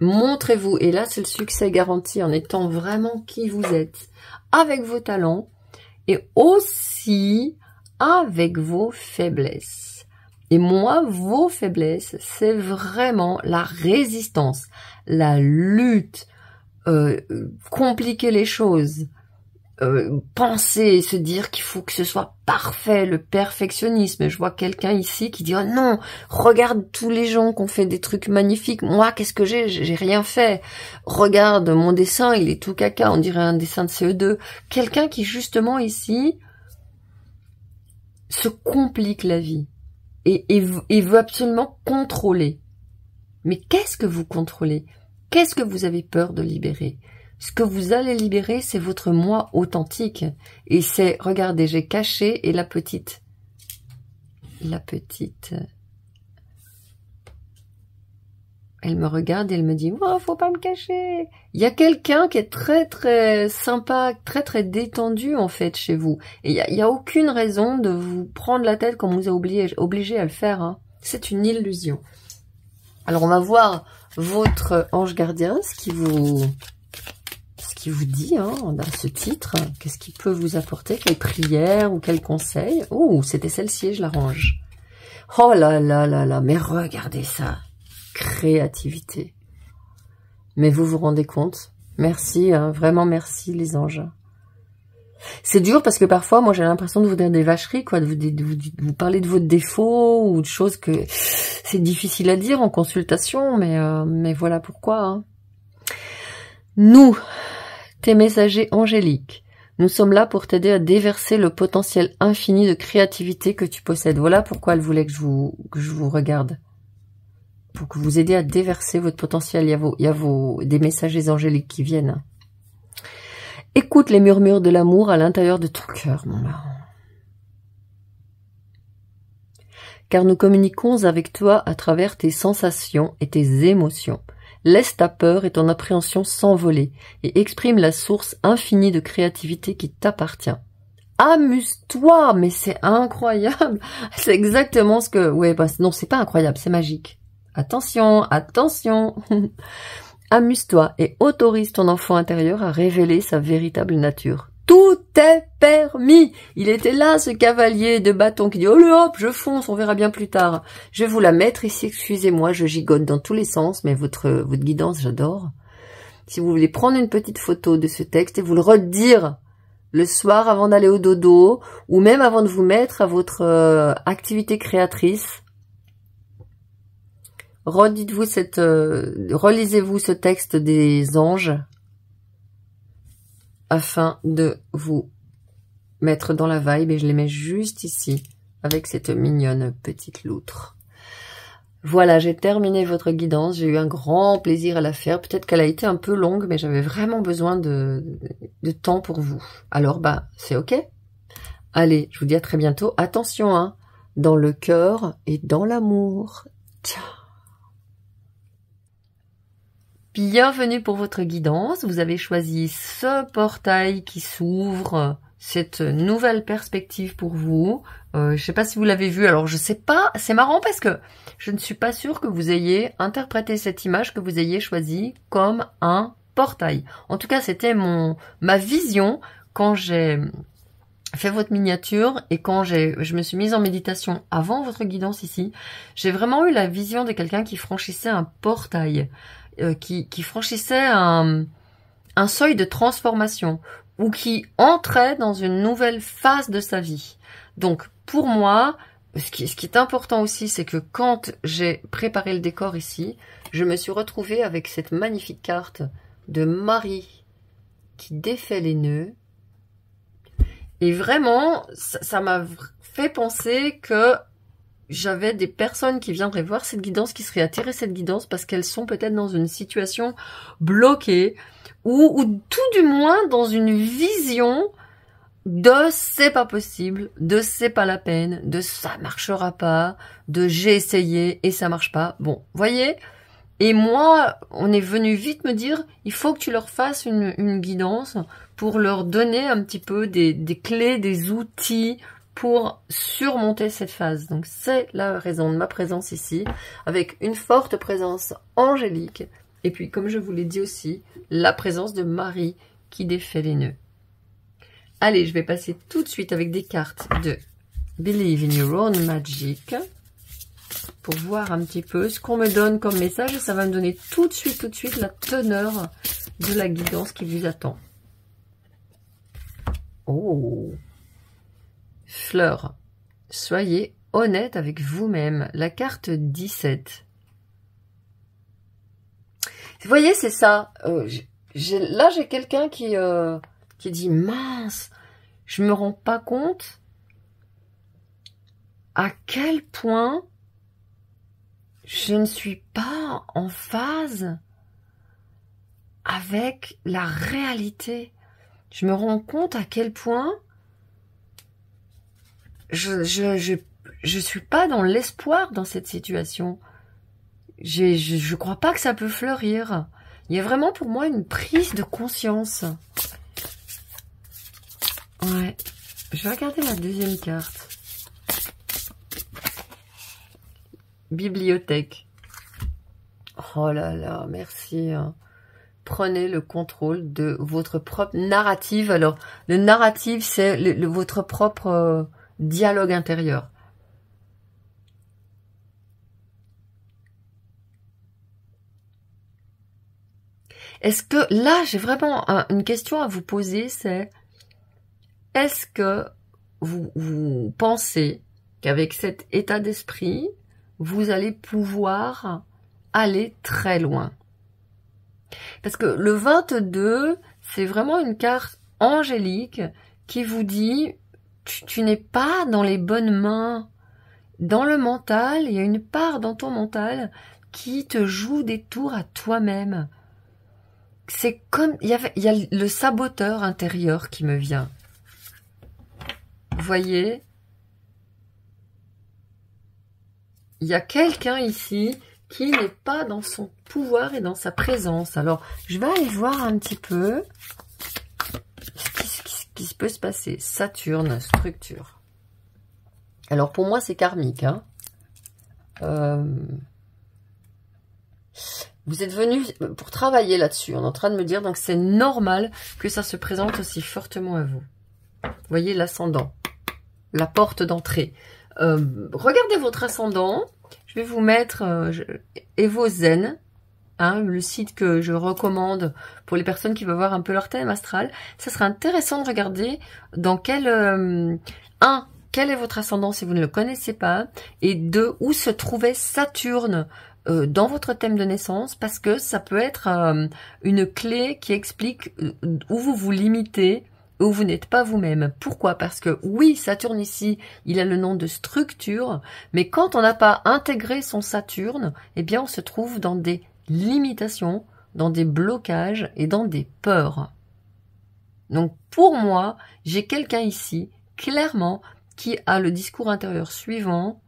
montrez-vous. Et là, c'est le succès garanti en étant vraiment qui vous êtes, avec vos talents et aussi avec vos faiblesses. Et moi, vos faiblesses, c'est vraiment la résistance, la lutte, compliquer les choses, penser, se dire qu'il faut que ce soit parfait, le perfectionnisme. Je vois quelqu'un ici qui dit « Oh non, regarde tous les gens qui ont fait des trucs magnifiques. Moi, qu'est-ce que j'ai rien fait. Regarde, mon dessin, il est tout caca, on dirait un dessin de CE2. » Quelqu'un qui, justement, ici, se complique la vie. Et veut absolument contrôler. Mais qu'est-ce que vous contrôlez? Qu'est-ce que vous avez peur de libérer? Ce que vous allez libérer, c'est votre moi authentique. Et c'est, regardez, j'ai caché et la petite, elle me regarde et elle me dit, oh, faut pas me cacher. Il y a quelqu'un qui est très très sympa, très très détendu en fait chez vous. Et il y a aucune raison de vous prendre la tête comme vous a obligé à le faire. Hein. C'est une illusion. Alors on va voir votre ange gardien, ce qui vous dit hein, dans ce titre. Qu'est-ce qu'il peut vous apporter? Quelle prière ou quel conseil? Oh, c'était celle-ci, je la range. Oh là là là là, mais regardez ça. Créativité. Mais vous vous rendez compte? Merci, hein, vraiment merci les anges. C'est dur parce que parfois, moi j'ai l'impression de vous dire des vacheries, quoi, de vous parler de vos défauts ou de choses que c'est difficile à dire en consultation, mais voilà pourquoi. Hein. Nous, tes messagers angéliques, nous sommes là pour t'aider à déverser le potentiel infini de créativité que tu possèdes. Voilà pourquoi elle voulait que je vous regarde. Pour que vous aidiez à déverser votre potentiel. Il y a des messagers angéliques qui viennent. Écoute les murmures de l'amour à l'intérieur de ton cœur, mon marron. Car nous communiquons avec toi à travers tes sensations et tes émotions. Laisse ta peur et ton appréhension s'envoler et exprime la source infinie de créativité qui t'appartient. Amuse-toi, mais c'est incroyable. C'est exactement ce que... Ouais, bah, non, c'est pas incroyable, c'est magique. Attention, attention. Amuse-toi et autorise ton enfant intérieur à révéler sa véritable nature. Tout est permis. Il était là, ce cavalier de bâton qui dit « Oh le hop, je fonce, on verra bien plus tard. » Je vais vous la mettre ici, excusez-moi, je gigote dans tous les sens, mais votre guidance, j'adore. Si vous voulez prendre une petite photo de ce texte et vous le redire le soir avant d'aller au dodo, ou même avant de vous mettre à votre activité créatrice, redites-vous relisez-vous ce texte des anges. afin de vous mettre dans la vibe. Et je les mets juste ici, avec cette mignonne petite loutre. Voilà, j'ai terminé votre guidance. J'ai eu un grand plaisir à la faire. Peut-être qu'elle a été un peu longue, mais j'avais vraiment besoin de temps pour vous. Alors, bah, c'est ok. Allez, je vous dis à très bientôt. Attention, hein, dans le cœur et dans l'amour. Ciao. Bienvenue pour votre guidance. Vous avez choisi ce portail qui s'ouvre, cette nouvelle perspective pour vous. Je sais pas si vous l'avez vu. Alors, je sais pas. C'est marrant parce que je ne suis pas sûre que vous ayez interprété cette image, que vous ayez choisi comme un portail. En tout cas, c'était ma vision quand j'ai fait votre miniature et quand je me suis mise en méditation avant votre guidance ici. J'ai vraiment eu la vision de quelqu'un qui franchissait un portail. Qui franchissait un seuil de transformation ou qui entrait dans une nouvelle phase de sa vie. Donc, pour moi, ce qui est important aussi, c'est que quand j'ai préparé le décor ici, je me suis retrouvée avec cette magnifique carte de Marie qui défait les nœuds. Et vraiment, ça m'a fait penser que j'avais des personnes qui viendraient voir cette guidance, qui seraient attirées cette guidance parce qu'elles sont peut-être dans une situation bloquée ou tout du moins dans une vision de c'est pas possible, de c'est pas la peine, de ça marchera pas, de j'ai essayé et ça marche pas. Bon, voyez. Et moi, on est venu vite me dire, il faut que tu leur fasses une guidance pour leur donner un petit peu des clés, des outils pour surmonter cette phase. Donc c'est la raison de ma présence ici, avec une forte présence angélique. Et puis, comme je vous l'ai dit aussi, la présence de Marie qui défait les nœuds. Allez, je vais passer tout de suite avec des cartes de Believe in Your Own Magic pour voir un petit peu ce qu'on me donne comme message. Et ça va me donner tout de suite la teneur de la guidance qui vous attend. Oh! Fleur, soyez honnête avec vous-même. La carte 17. Vous voyez, c'est ça. Là, j'ai quelqu'un qui dit, mince, je me rends pas compte à quel point je ne suis pas en phase avec la réalité. Je me rends compte à quel point je suis pas dans l'espoir dans cette situation. Je crois pas que ça peut fleurir. Il y a vraiment pour moi une prise de conscience. Ouais. Je vais regarder la deuxième carte. Bibliothèque. Oh là là, merci. Prenez le contrôle de votre propre narrative. Alors, le narrative, c'est votre propre dialogue intérieur. Est-ce que, là, j'ai vraiment une question à vous poser, c'est, est-ce que vous pensez qu'avec cet état d'esprit, vous allez pouvoir aller très loin? Parce que le 22, c'est vraiment une carte angélique qui vous dit, tu n'es pas dans les bonnes mains. Dans le mental, il y a une part dans ton mental qui te joue des tours à toi-même. C'est comme, il y a le saboteur intérieur qui me vient. Vous voyez? Il y a quelqu'un ici qui n'est pas dans son pouvoir et dans sa présence. Alors, je vais aller voir un petit peu ce qui peut se passer. Saturne, structure. Alors, pour moi, c'est karmique. Hein. Vous êtes venu pour travailler là-dessus. On est en train de me dire, donc c'est normal que ça se présente aussi fortement à vous. Vous voyez l'ascendant, la porte d'entrée. Regardez votre ascendant. Je vais vous mettre EvoZen, hein, le site que je recommande pour les personnes qui veulent voir un peu leur thème astral. Ça serait intéressant de regarder dans quel... quel est votre ascendant si vous ne le connaissez pas, et 2, où se trouvait Saturne dans votre thème de naissance, parce que ça peut être une clé qui explique où vous vous limitez, où vous n'êtes pas vous-même. Pourquoi? Parce que oui, Saturne ici, il a le nom de structure, mais quand on n'a pas intégré son Saturne, eh bien on se trouve dans des limitations, dans des blocages et dans des peurs. Donc pour moi, j'ai quelqu'un ici, clairement, qui a le discours intérieur suivant.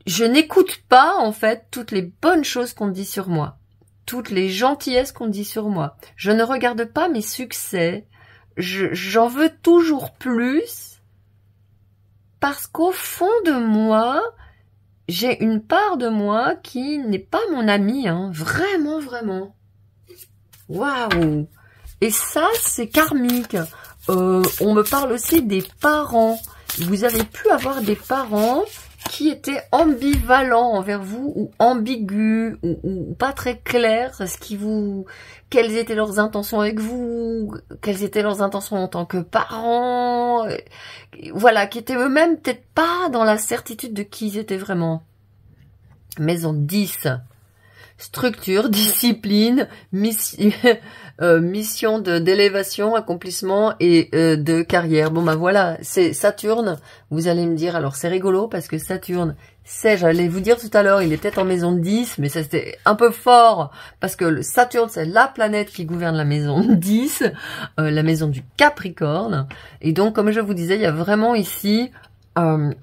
Je n'écoute pas, en fait, toutes les bonnes choses qu'on dit sur moi, toutes les gentillesses qu'on dit sur moi. Je ne regarde pas mes succès, j'en veux toujours plus, parce qu'au fond de moi, j'ai une part de moi qui n'est pas mon ami, hein, vraiment, vraiment. Waouh! Et ça, c'est karmique. On me parle aussi des parents. Vous avez pu avoir des parents qui étaient ambivalents envers vous, ou ambigus, ou pas très clairs, quelles étaient leurs intentions avec vous, quelles étaient leurs intentions en tant que parents, voilà, qui étaient eux-mêmes peut-être pas dans la certitude de qui ils étaient vraiment. Maison 10. Structure, discipline, mission d'élévation, accomplissement et de carrière. Bon ben voilà, c'est Saturne. Vous allez me dire, alors c'est rigolo parce que Saturne, j'allais vous dire tout à l'heure, il est peut-être en maison 10, mais ça c'était un peu fort parce que le Saturne c'est la planète qui gouverne la maison 10, la maison du Capricorne. Et donc comme je vous disais, il y a vraiment ici un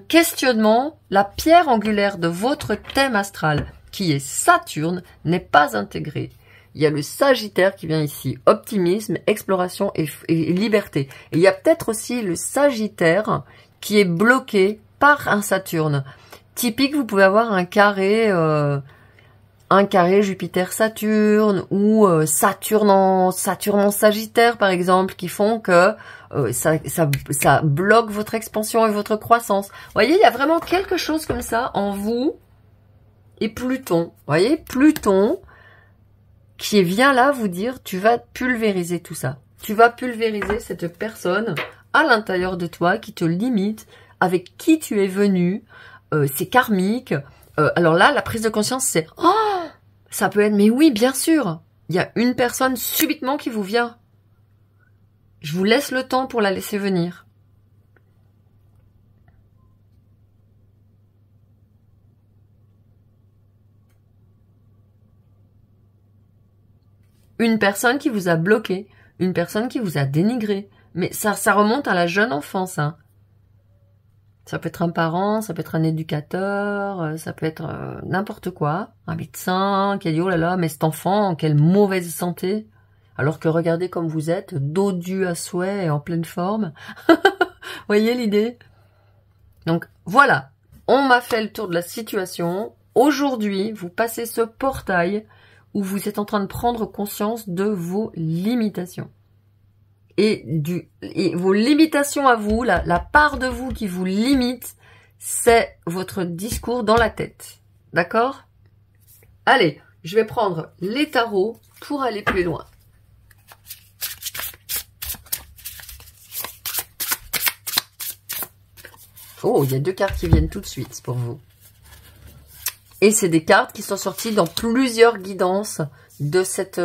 questionnement. La pierre angulaire de votre thème astral, qui est Saturne, n'est pas intégré. Il y a le Sagittaire qui vient ici, optimisme, exploration et liberté. Et il y a peut-être aussi le Sagittaire qui est bloqué par un Saturne. Typique, vous pouvez avoir un carré Jupiter-Saturne ou Saturne en Sagittaire par exemple, qui font que ça bloque votre expansion et votre croissance. Vous voyez, il y a vraiment quelque chose comme ça en vous. Et Pluton, vous voyez, Pluton qui vient là vous dire, tu vas pulvériser tout ça. Tu vas pulvériser cette personne à l'intérieur de toi qui te limite, avec qui tu es venu, c'est karmique. Alors là, la prise de conscience, c'est, oh, ça peut être, mais oui, bien sûr, il y a une personne subitement qui vous vient. Je vous laisse le temps pour la laisser venir. Une personne qui vous a bloqué, une personne qui vous a dénigré. Mais ça remonte à la jeune enfance, hein. Ça peut être un parent, ça peut être un éducateur, ça peut être n'importe quoi. Un médecin qui a dit, oh là là, mais cet enfant, quelle mauvaise santé. Alors que regardez comme vous êtes, dodu à souhait et en pleine forme. Voyez l'idée? Donc voilà, on m'a fait le tour de la situation. Aujourd'hui, vous passez ce portail où vous êtes en train de prendre conscience de vos limitations. Et vos limitations à vous, la part de vous qui vous limite, c'est votre discours dans la tête. D'accord? Allez, je vais prendre les tarots pour aller plus loin. Oh, il y a 2 cartes qui viennent tout de suite pour vous. Et c'est des cartes qui sont sorties dans plusieurs guidances de cette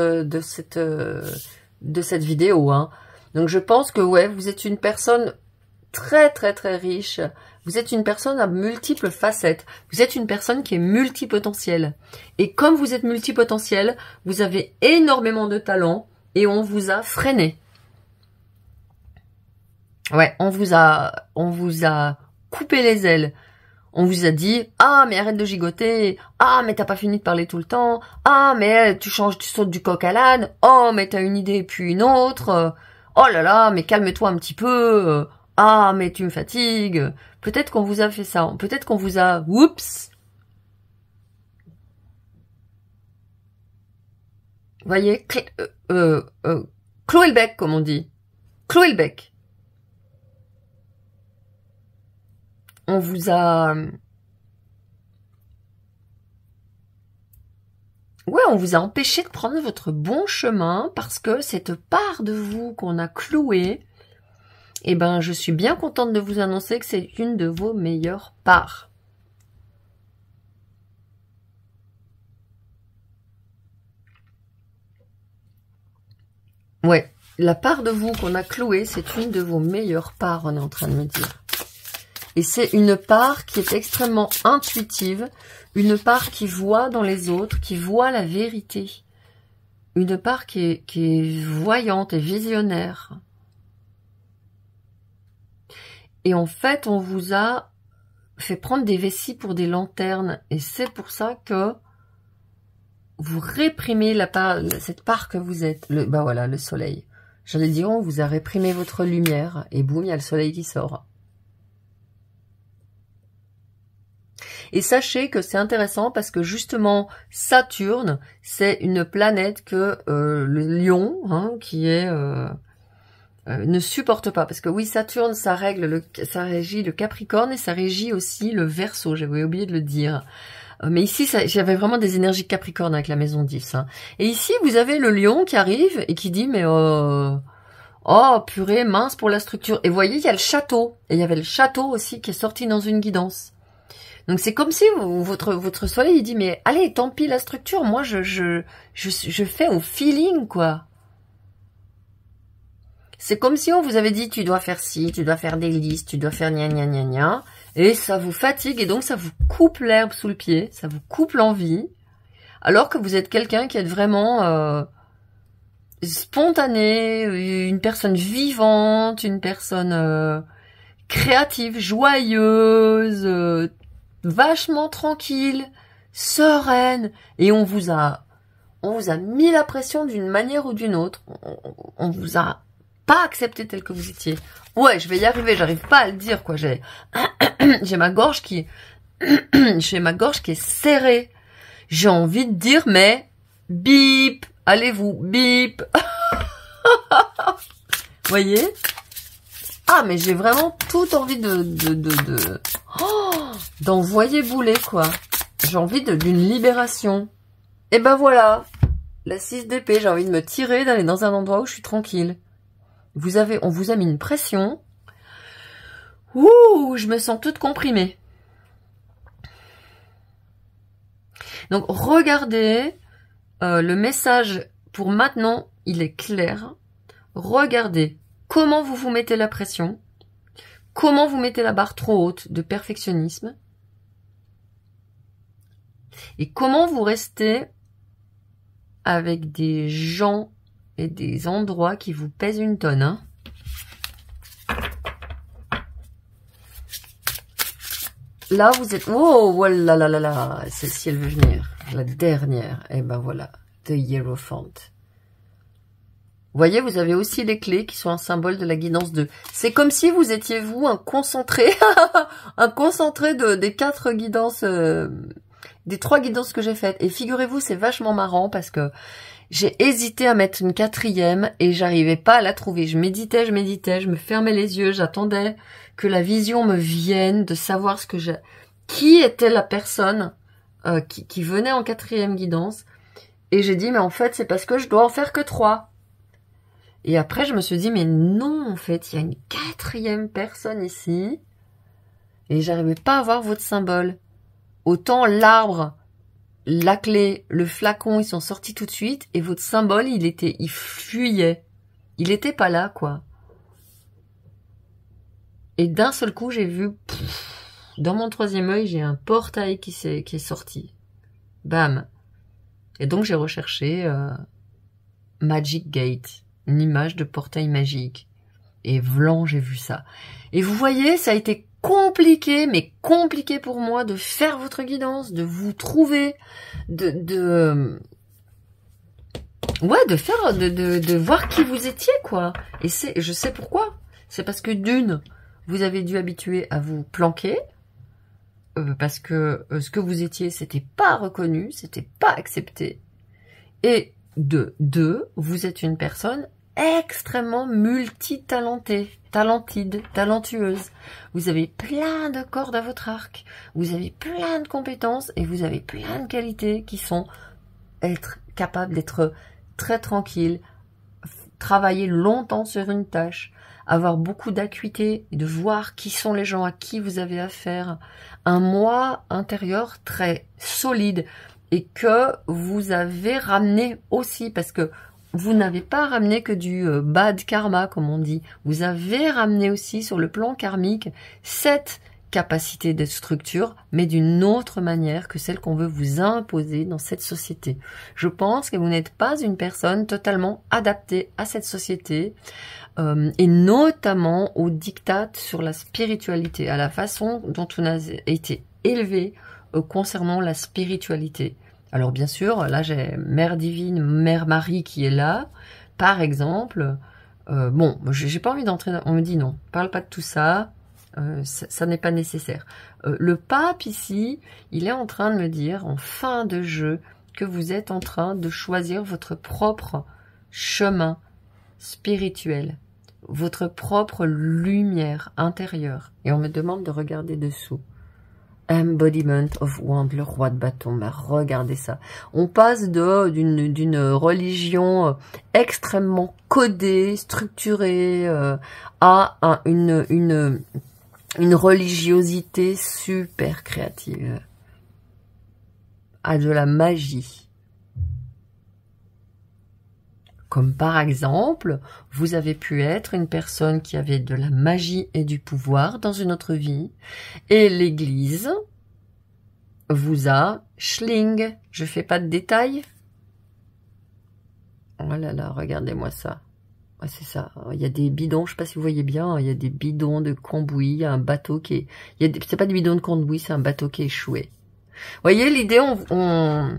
vidéo, hein. Donc je pense que ouais, vous êtes une personne très très très riche. Vous êtes une personne à multiples facettes. Vous êtes une personne qui est multipotentielle. Et comme vous êtes multipotentielle, vous avez énormément de talent et on vous a freiné. Ouais, on vous a coupé les ailes. On vous a dit, ah, mais arrête de gigoter. Ah, mais t'as pas fini de parler tout le temps. Ah, mais tu sautes du coq à l'âne. Oh, mais t'as une idée puis une autre. Oh là là, mais calme-toi un petit peu. Ah, mais tu me fatigues. Peut-être qu'on vous a fait ça. Peut-être qu'on vous a, oups. Voyez, clouer le bec, comme on dit. Clouer le bec. On vous a... Ouais, on vous a empêché de prendre votre bon chemin parce que cette part de vous qu'on a clouée, eh ben, je suis bien contente de vous annoncer que c'est une de vos meilleures parts. Ouais, la part de vous qu'on a clouée, c'est une de vos meilleures parts, on est en train de me dire. Et c'est une part qui est extrêmement intuitive, une part qui voit dans les autres, qui voit la vérité. Une part qui est voyante et visionnaire. Et en fait, on vous a fait prendre des vessies pour des lanternes. Et c'est pour ça que vous réprimez cette part que vous êtes. Bah voilà, le soleil. J'allais dire, on vous a réprimé votre lumière. Et boum, il y a le soleil qui sort. Et sachez que c'est intéressant parce que justement, Saturne, c'est une planète que le lion, hein, qui est... ne supporte pas, parce que oui, Saturne, ça régit le Capricorne et ça régit aussi le Verseau, j'avais oublié de le dire. Mais ici, j'avais vraiment des énergies Capricorne avec la maison 10. Hein. Et ici, vous avez le Lion qui arrive et qui dit, mais oh purée, mince pour la structure. Et vous voyez, il y a le château. Et il y avait le château aussi qui est sorti dans une guidance. Donc c'est comme si votre soleil il dit, mais allez, tant pis la structure, moi je fais au feeling, quoi. C'est comme si on vous avait dit, tu dois faire ci, tu dois faire des listes, tu dois faire gna gna gna gna, et ça vous fatigue, et donc ça vous coupe l'herbe sous le pied, ça vous coupe l'envie, alors que vous êtes quelqu'un qui est vraiment spontané, une personne vivante, une personne créative, joyeuse, vachement tranquille, sereine, et on vous a mis la pression d'une manière ou d'une autre, on vous a pas accepté tel que vous étiez. Ouais, je vais y arriver, j'arrive pas à le dire, quoi. J'ai ma gorge qui est serrée. J'ai envie de dire, mais bip, allez-vous, bip. Voyez? Ah, mais j'ai vraiment toute envie d'envoyer bouler, quoi. J'ai envie d'une libération. Et ben voilà, la 6 d'épée, j'ai envie de me tirer, d'aller dans un endroit où je suis tranquille. On vous a mis une pression. Ouh, je me sens toute comprimée. Donc, regardez, le message pour maintenant, il est clair. Regardez comment vous vous mettez la pression, comment vous mettez la barre trop haute de perfectionnisme, et comment vous restez avec des gens et des endroits qui vous pèsent une tonne. Hein. Là, vous êtes... Oh, voilà, là, là, là. Celle-ci, elle veut venir. La dernière. Et ben voilà. The Hierophant. Vous voyez, vous avez aussi les clés qui sont un symbole de la guidance 2. C'est comme si vous étiez, vous, un concentré. Un concentré des 4 guidances... des 3 guidances que j'ai faites. Et figurez-vous, c'est vachement marrant parce que j'ai hésité à mettre une 4e et j'arrivais pas à la trouver. Je méditais, je me fermais les yeux, j'attendais que la vision me vienne, de savoir qui était la personne qui venait en 4e guidance. Et j'ai dit, mais en fait, c'est parce que je dois en faire que 3. Et après, je me suis dit, mais non, en fait, il y a une 4e personne ici. Et j'arrivais pas à voir votre symbole. Autant l'arbre, la clé, le flacon, ils sont sortis tout de suite. Et votre symbole, il fuyait. Il était pas là, quoi. Et d'un seul coup, j'ai vu, dans mon 3e œil, j'ai un portail qui est sorti. Bam. Et donc, j'ai recherché Magic Gate, une image de portail magique. Et vlan, j'ai vu ça. Et vous voyez, ça a été compliqué, mais compliqué pour moi de faire votre guidance, de vous trouver, de voir qui vous étiez, quoi. Et je sais pourquoi. C'est parce que d'une, vous avez dû habituer à vous planquer, parce que ce que vous étiez, c'était pas reconnu, c'était pas accepté. Et de deux, vous êtes une personne extrêmement multitalentée, talentueuse. Vous avez plein de cordes à votre arc, vous avez plein de compétences et vous avez plein de qualités qui sont être capable d'être très tranquille, travailler longtemps sur une tâche, avoir beaucoup d'acuité, de voir qui sont les gens à qui vous avez affaire, un moi intérieur très solide et que vous avez ramené aussi, parce que vous n'avez pas ramené que du bad karma, comme on dit. Vous avez ramené aussi sur le plan karmique cette capacité de structure, mais d'une autre manière que celle qu'on veut vous imposer dans cette société. Je pense que vous n'êtes pas une personne totalement adaptée à cette société, et notamment aux diktats sur la spiritualité, à la façon dont on a été élevé concernant la spiritualité. Alors bien sûr, là j'ai Mère Divine, Mère Marie qui est là, par exemple. Bon, j'ai pas envie d'entrer. On me dit non, parle pas de tout ça. Ça n'est pas nécessaire. Le pape ici, il est en train de me dire en fin de jeu que vous êtes en train de choisir votre propre chemin spirituel, votre propre lumière intérieure. Et on me demande de regarder dessous. Embodiment of Wand, le roi de bâton. Bah, regardez ça. On passe d'une religion extrêmement codée, structurée, à une religiosité super créative, à de la magie. Comme par exemple, vous avez pu être une personne qui avait de la magie et du pouvoir dans une autre vie, et l'Église vous a schling. Je fais pas de détails. Oh là là, regardez-moi ça. Ouais, c'est ça. Il y a des bidons, je sais pas si vous voyez bien, il y a des bidons de cambouis, il y a un bateau qui est... C'est pas des bidons de cambouis, c'est un bateau qui est échoué. Vous voyez, l'idée, on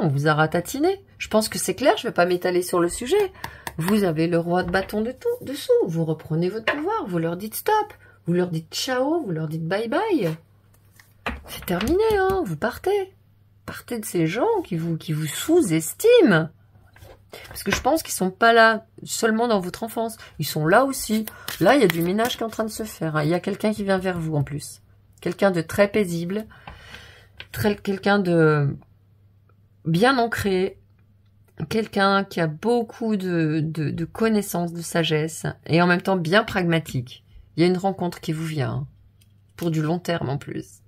vous a ratatiné. Je pense que c'est clair, je vais pas m'étaler sur le sujet. Vous avez le roi de bâton dessous, vous reprenez votre pouvoir, vous leur dites stop, vous leur dites ciao, vous leur dites bye bye. C'est terminé, hein, vous partez. Partez de ces gens qui vous sous-estiment. Parce que je pense qu'ils sont pas là seulement dans votre enfance. Ils sont là aussi. Là, il y a du ménage qui est en train de se faire. Hein. Il y a quelqu'un qui vient vers vous en plus. Quelqu'un de très paisible. Quelqu'un de bien ancré. Quelqu'un qui a beaucoup de connaissances, de sagesse. Et en même temps bien pragmatique. Il y a une rencontre qui vous vient. Hein, pour du long terme en plus.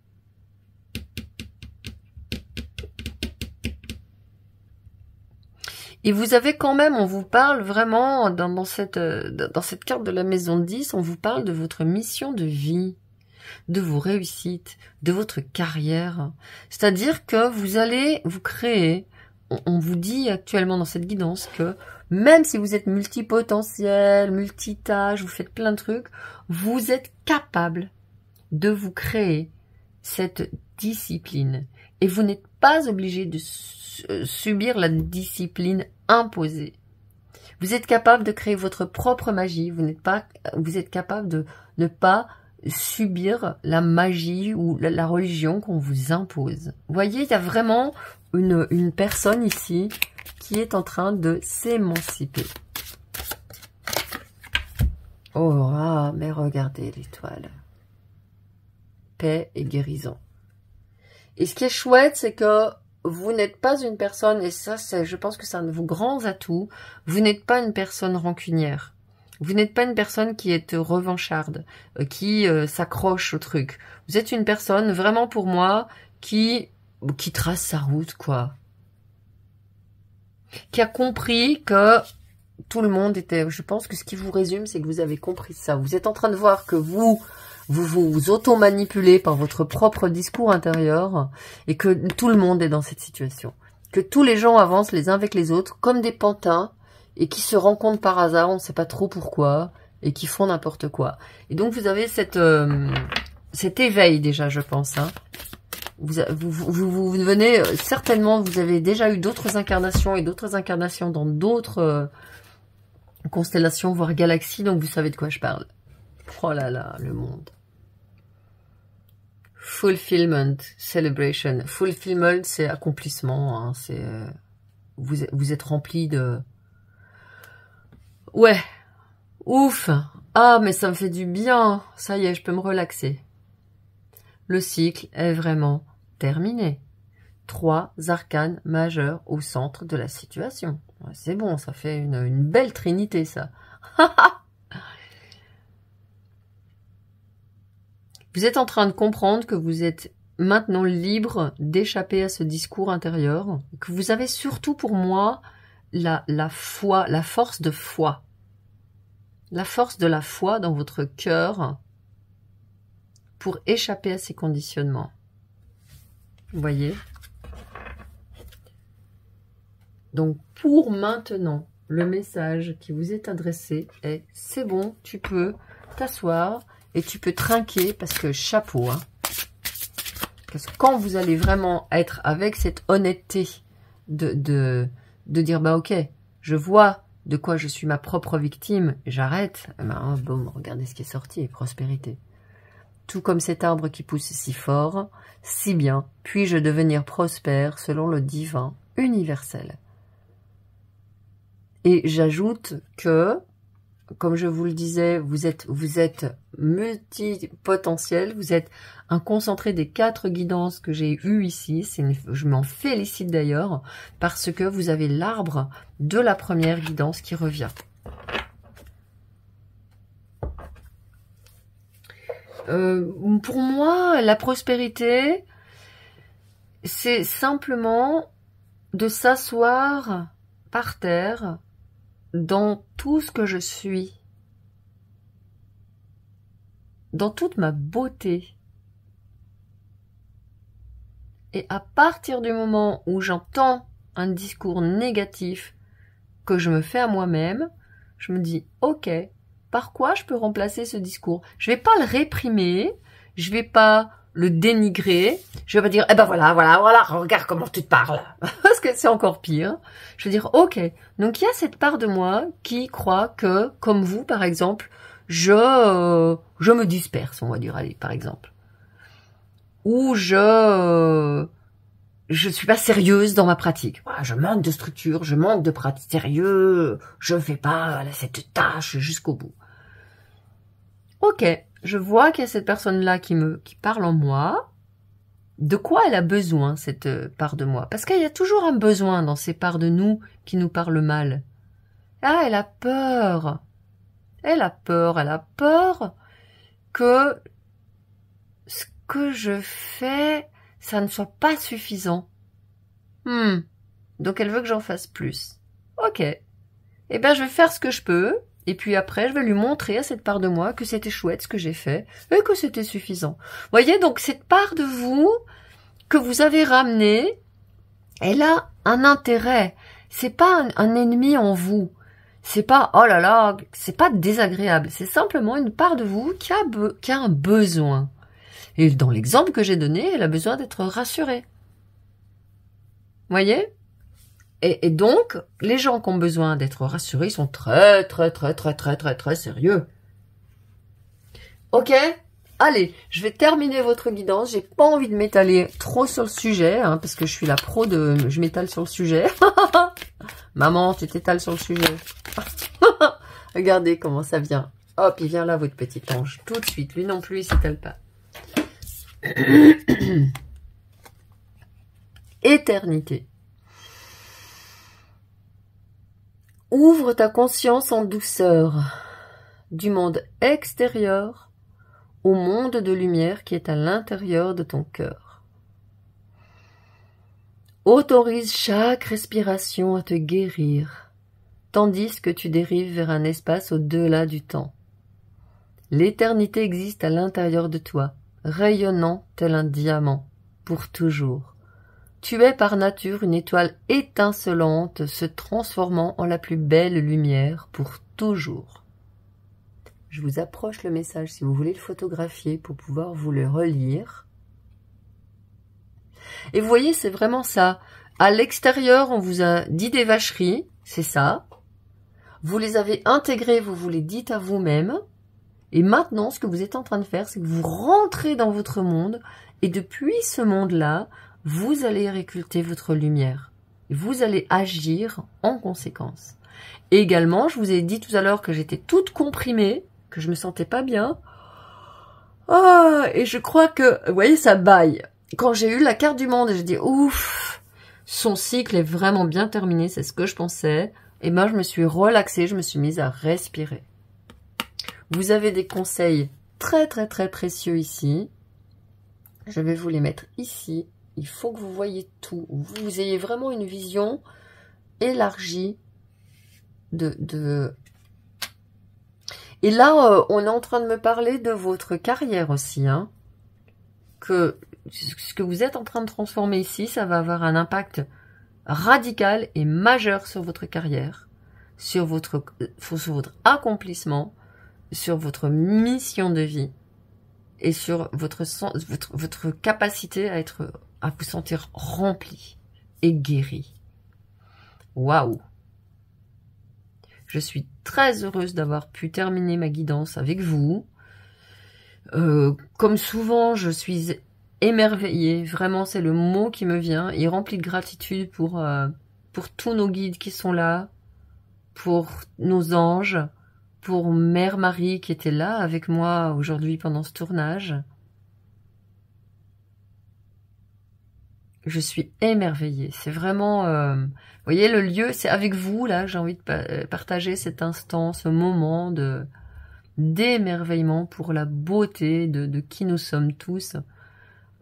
Et vous avez quand même, on vous parle vraiment, dans cette carte de la maison 10, on vous parle de votre mission de vie, de vos réussites, de votre carrière. C'est-à-dire que vous allez vous créer, on vous dit actuellement dans cette guidance que même si vous êtes multipotentiel, multitâche, vous faites plein de trucs, vous êtes capable de vous créer cette discipline. Et vous n'êtes pas obligé de subir la discipline imposée. Vous êtes capable de créer votre propre magie. Vous êtes capable de ne pas subir la magie ou la religion qu'on vous impose. Vous voyez, il y a vraiment une personne ici qui est en train de s'émanciper. Oh, ah, mais regardez l'étoile. Paix et guérison. Et ce qui est chouette, c'est que vous n'êtes pas une personne, et ça, je pense que c'est un de vos grands atouts, vous n'êtes pas une personne rancunière. Vous n'êtes pas une personne qui est revancharde, qui s'accroche au truc. Vous êtes une personne, vraiment pour moi, qui trace sa route, quoi. Qui a compris que tout le monde était... Je pense que ce qui vous résume, c'est que vous avez compris ça. Vous êtes en train de voir que vous auto-manipulez par votre propre discours intérieur et que tout le monde est dans cette situation. Que tous les gens avancent les uns avec les autres comme des pantins et qui se rencontrent par hasard, on ne sait pas trop pourquoi, et qui font n'importe quoi. Et donc vous avez cet éveil déjà, je pense. Hein. Vous venez, certainement, vous avez déjà eu d'autres incarnations et d'autres incarnations dans d'autres constellations, voire galaxies, donc vous savez de quoi je parle. Oh là là, le monde. Fulfillment, celebration. Fulfillment, c'est accomplissement. Hein, c'est vous êtes rempli de... Ouais. Ouf. Ah, mais ça me fait du bien. Ça y est, je peux me relaxer. Le cycle est vraiment terminé. 3 arcanes majeurs au centre de la situation. Ouais, c'est bon, ça fait une belle trinité, ça. Vous êtes en train de comprendre que vous êtes maintenant libre d'échapper à ce discours intérieur, que vous avez surtout pour moi la foi, la force de foi. La force de la foi dans votre cœur pour échapper à ces conditionnements. Vous voyez? Donc, pour maintenant, le message qui vous est adressé est « C'est bon, tu peux t'asseoir et tu peux trinquer parce que chapeau. Hein. » Parce que quand vous allez vraiment être avec cette honnêteté de dire « Bah ok, je vois de quoi je suis ma propre victime, j'arrête. » Ben, boum, regardez ce qui est sorti, prospérité. Tout comme cet arbre qui pousse si fort, si bien, puis-je devenir prospère selon le divin universel. Et j'ajoute que, comme je vous le disais, vous êtes multipotentiel, vous êtes un concentré des 4 guidances que j'ai eues ici. Je m'en félicite d'ailleurs, parce que vous avez l'arbre de la première guidance qui revient. Pour moi, la prospérité, c'est simplement de s'asseoir par terre dans tout ce que je suis, dans toute ma beauté. Et à partir du moment où j'entends un discours négatif que je me fais à moi-même, je me dis, ok, par quoi je peux remplacer ce discours? Je vais pas le réprimer, je vais pas le dénigrer, je vais pas dire, eh ben voilà, regarde comment tu te parles. Parce que c'est encore pire. Je vais dire, ok, donc il y a cette part de moi qui croit que, comme vous par exemple, je me disperse, on va dire, allez, par exemple. Ou je suis pas sérieuse dans ma pratique. Je manque de structure, je manque de pratique sérieux, je fais pas cette tâche jusqu'au bout. Ok, je vois qu'il y a cette personne-là qui parle en moi. De quoi elle a besoin, cette part de moi? Parce qu'il y a toujours un besoin dans ces parts de nous qui nous parlent mal. Ah, elle a peur. Elle a peur que ce que je fais, ça ne soit pas suffisant. Donc elle veut que j'en fasse plus. Ok. Eh bien, je vais faire ce que je peux. Et puis après, je vais lui montrer à cette part de moi que c'était chouette ce que j'ai fait et que c'était suffisant. Vous voyez, donc cette part de vous que vous avez ramenée, elle a un intérêt. C'est pas un ennemi en vous. C'est pas, oh là là, c'est pas désagréable. C'est simplement une part de vous qui a un besoin. Et dans l'exemple que j'ai donné, elle a besoin d'être rassurée. Vous voyez ? Et donc, les gens qui ont besoin d'être rassurés, ils sont très sérieux. Ok ? Allez, je vais terminer votre guidance. J'ai pas envie de m'étaler trop sur le sujet, hein, parce que je suis la pro de... Je m'étale sur le sujet. Maman, tu t'étales sur le sujet. Regardez comment ça vient. Hop, il vient là, votre petit ange. Tout de suite. Lui non plus, il s'étale pas. Éternité. Ouvre ta conscience en douceur du monde extérieur au monde de lumière qui est à l'intérieur de ton cœur. Autorise chaque respiration à te guérir, tandis que tu dérives vers un espace au-delà du temps. L'éternité existe à l'intérieur de toi, rayonnant tel un diamant, pour toujours. Tu es par nature une étoile étincelante, se transformant en la plus belle lumière pour toujours. Je vous approche le message si vous voulez le photographier pour pouvoir vous le relire. Et vous voyez, c'est vraiment ça. À l'extérieur, on vous a dit des vacheries, c'est ça. Vous les avez intégrées, vous les dites à vous-même. Et maintenant, ce que vous êtes en train de faire, c'est que vous rentrez dans votre monde. Et depuis ce monde-là, vous allez récolter votre lumière. Vous allez agir en conséquence. Et également, je vous ai dit tout à l'heure que j'étais toute comprimée, que je me sentais pas bien. Oh, et je crois que, vous voyez, ça baille. Quand j'ai eu la carte du monde, j'ai dit, ouf, son cycle est vraiment bien terminé, c'est ce que je pensais. Et ben, je me suis relaxée, je me suis mise à respirer. Vous avez des conseils très très très précieux ici. Je vais vous les mettre ici. Il faut que vous voyez tout. Vous ayez vraiment une vision élargie de... Et là, on est en train de me parler de votre carrière aussi, hein. Que ce que vous êtes en train de transformer ici, ça va avoir un impact radical et majeur sur votre carrière, sur votre accomplissement, sur votre mission de vie et sur votre capacité à vous sentir rempli et guéri. Waouh! Je suis très heureuse d'avoir pu terminer ma guidance avec vous. Comme souvent, je suis émerveillée. Vraiment, c'est le mot qui me vient. Et remplie de gratitude pour tous nos guides qui sont là, pour nos anges, pour Mère Marie qui était là avec moi aujourd'hui pendant ce tournage. Je suis émerveillée. C'est vraiment... vous voyez, le lieu, c'est avec vous, là, j'ai envie de partager cet instant, ce moment d'émerveillement pour la beauté de qui nous sommes tous,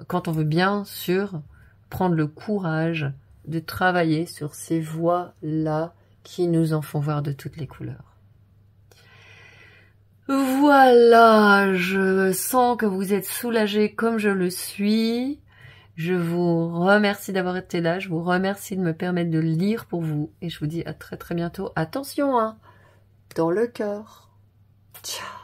quand on veut bien sûr prendre le courage de travailler sur ces voies-là qui nous en font voir de toutes les couleurs. Voilà, je sens que vous êtes soulagés comme je le suis. Je vous remercie d'avoir été là, je vous remercie de me permettre de lire pour vous et je vous dis à très très bientôt. Attention, hein, dans le cœur. Ciao.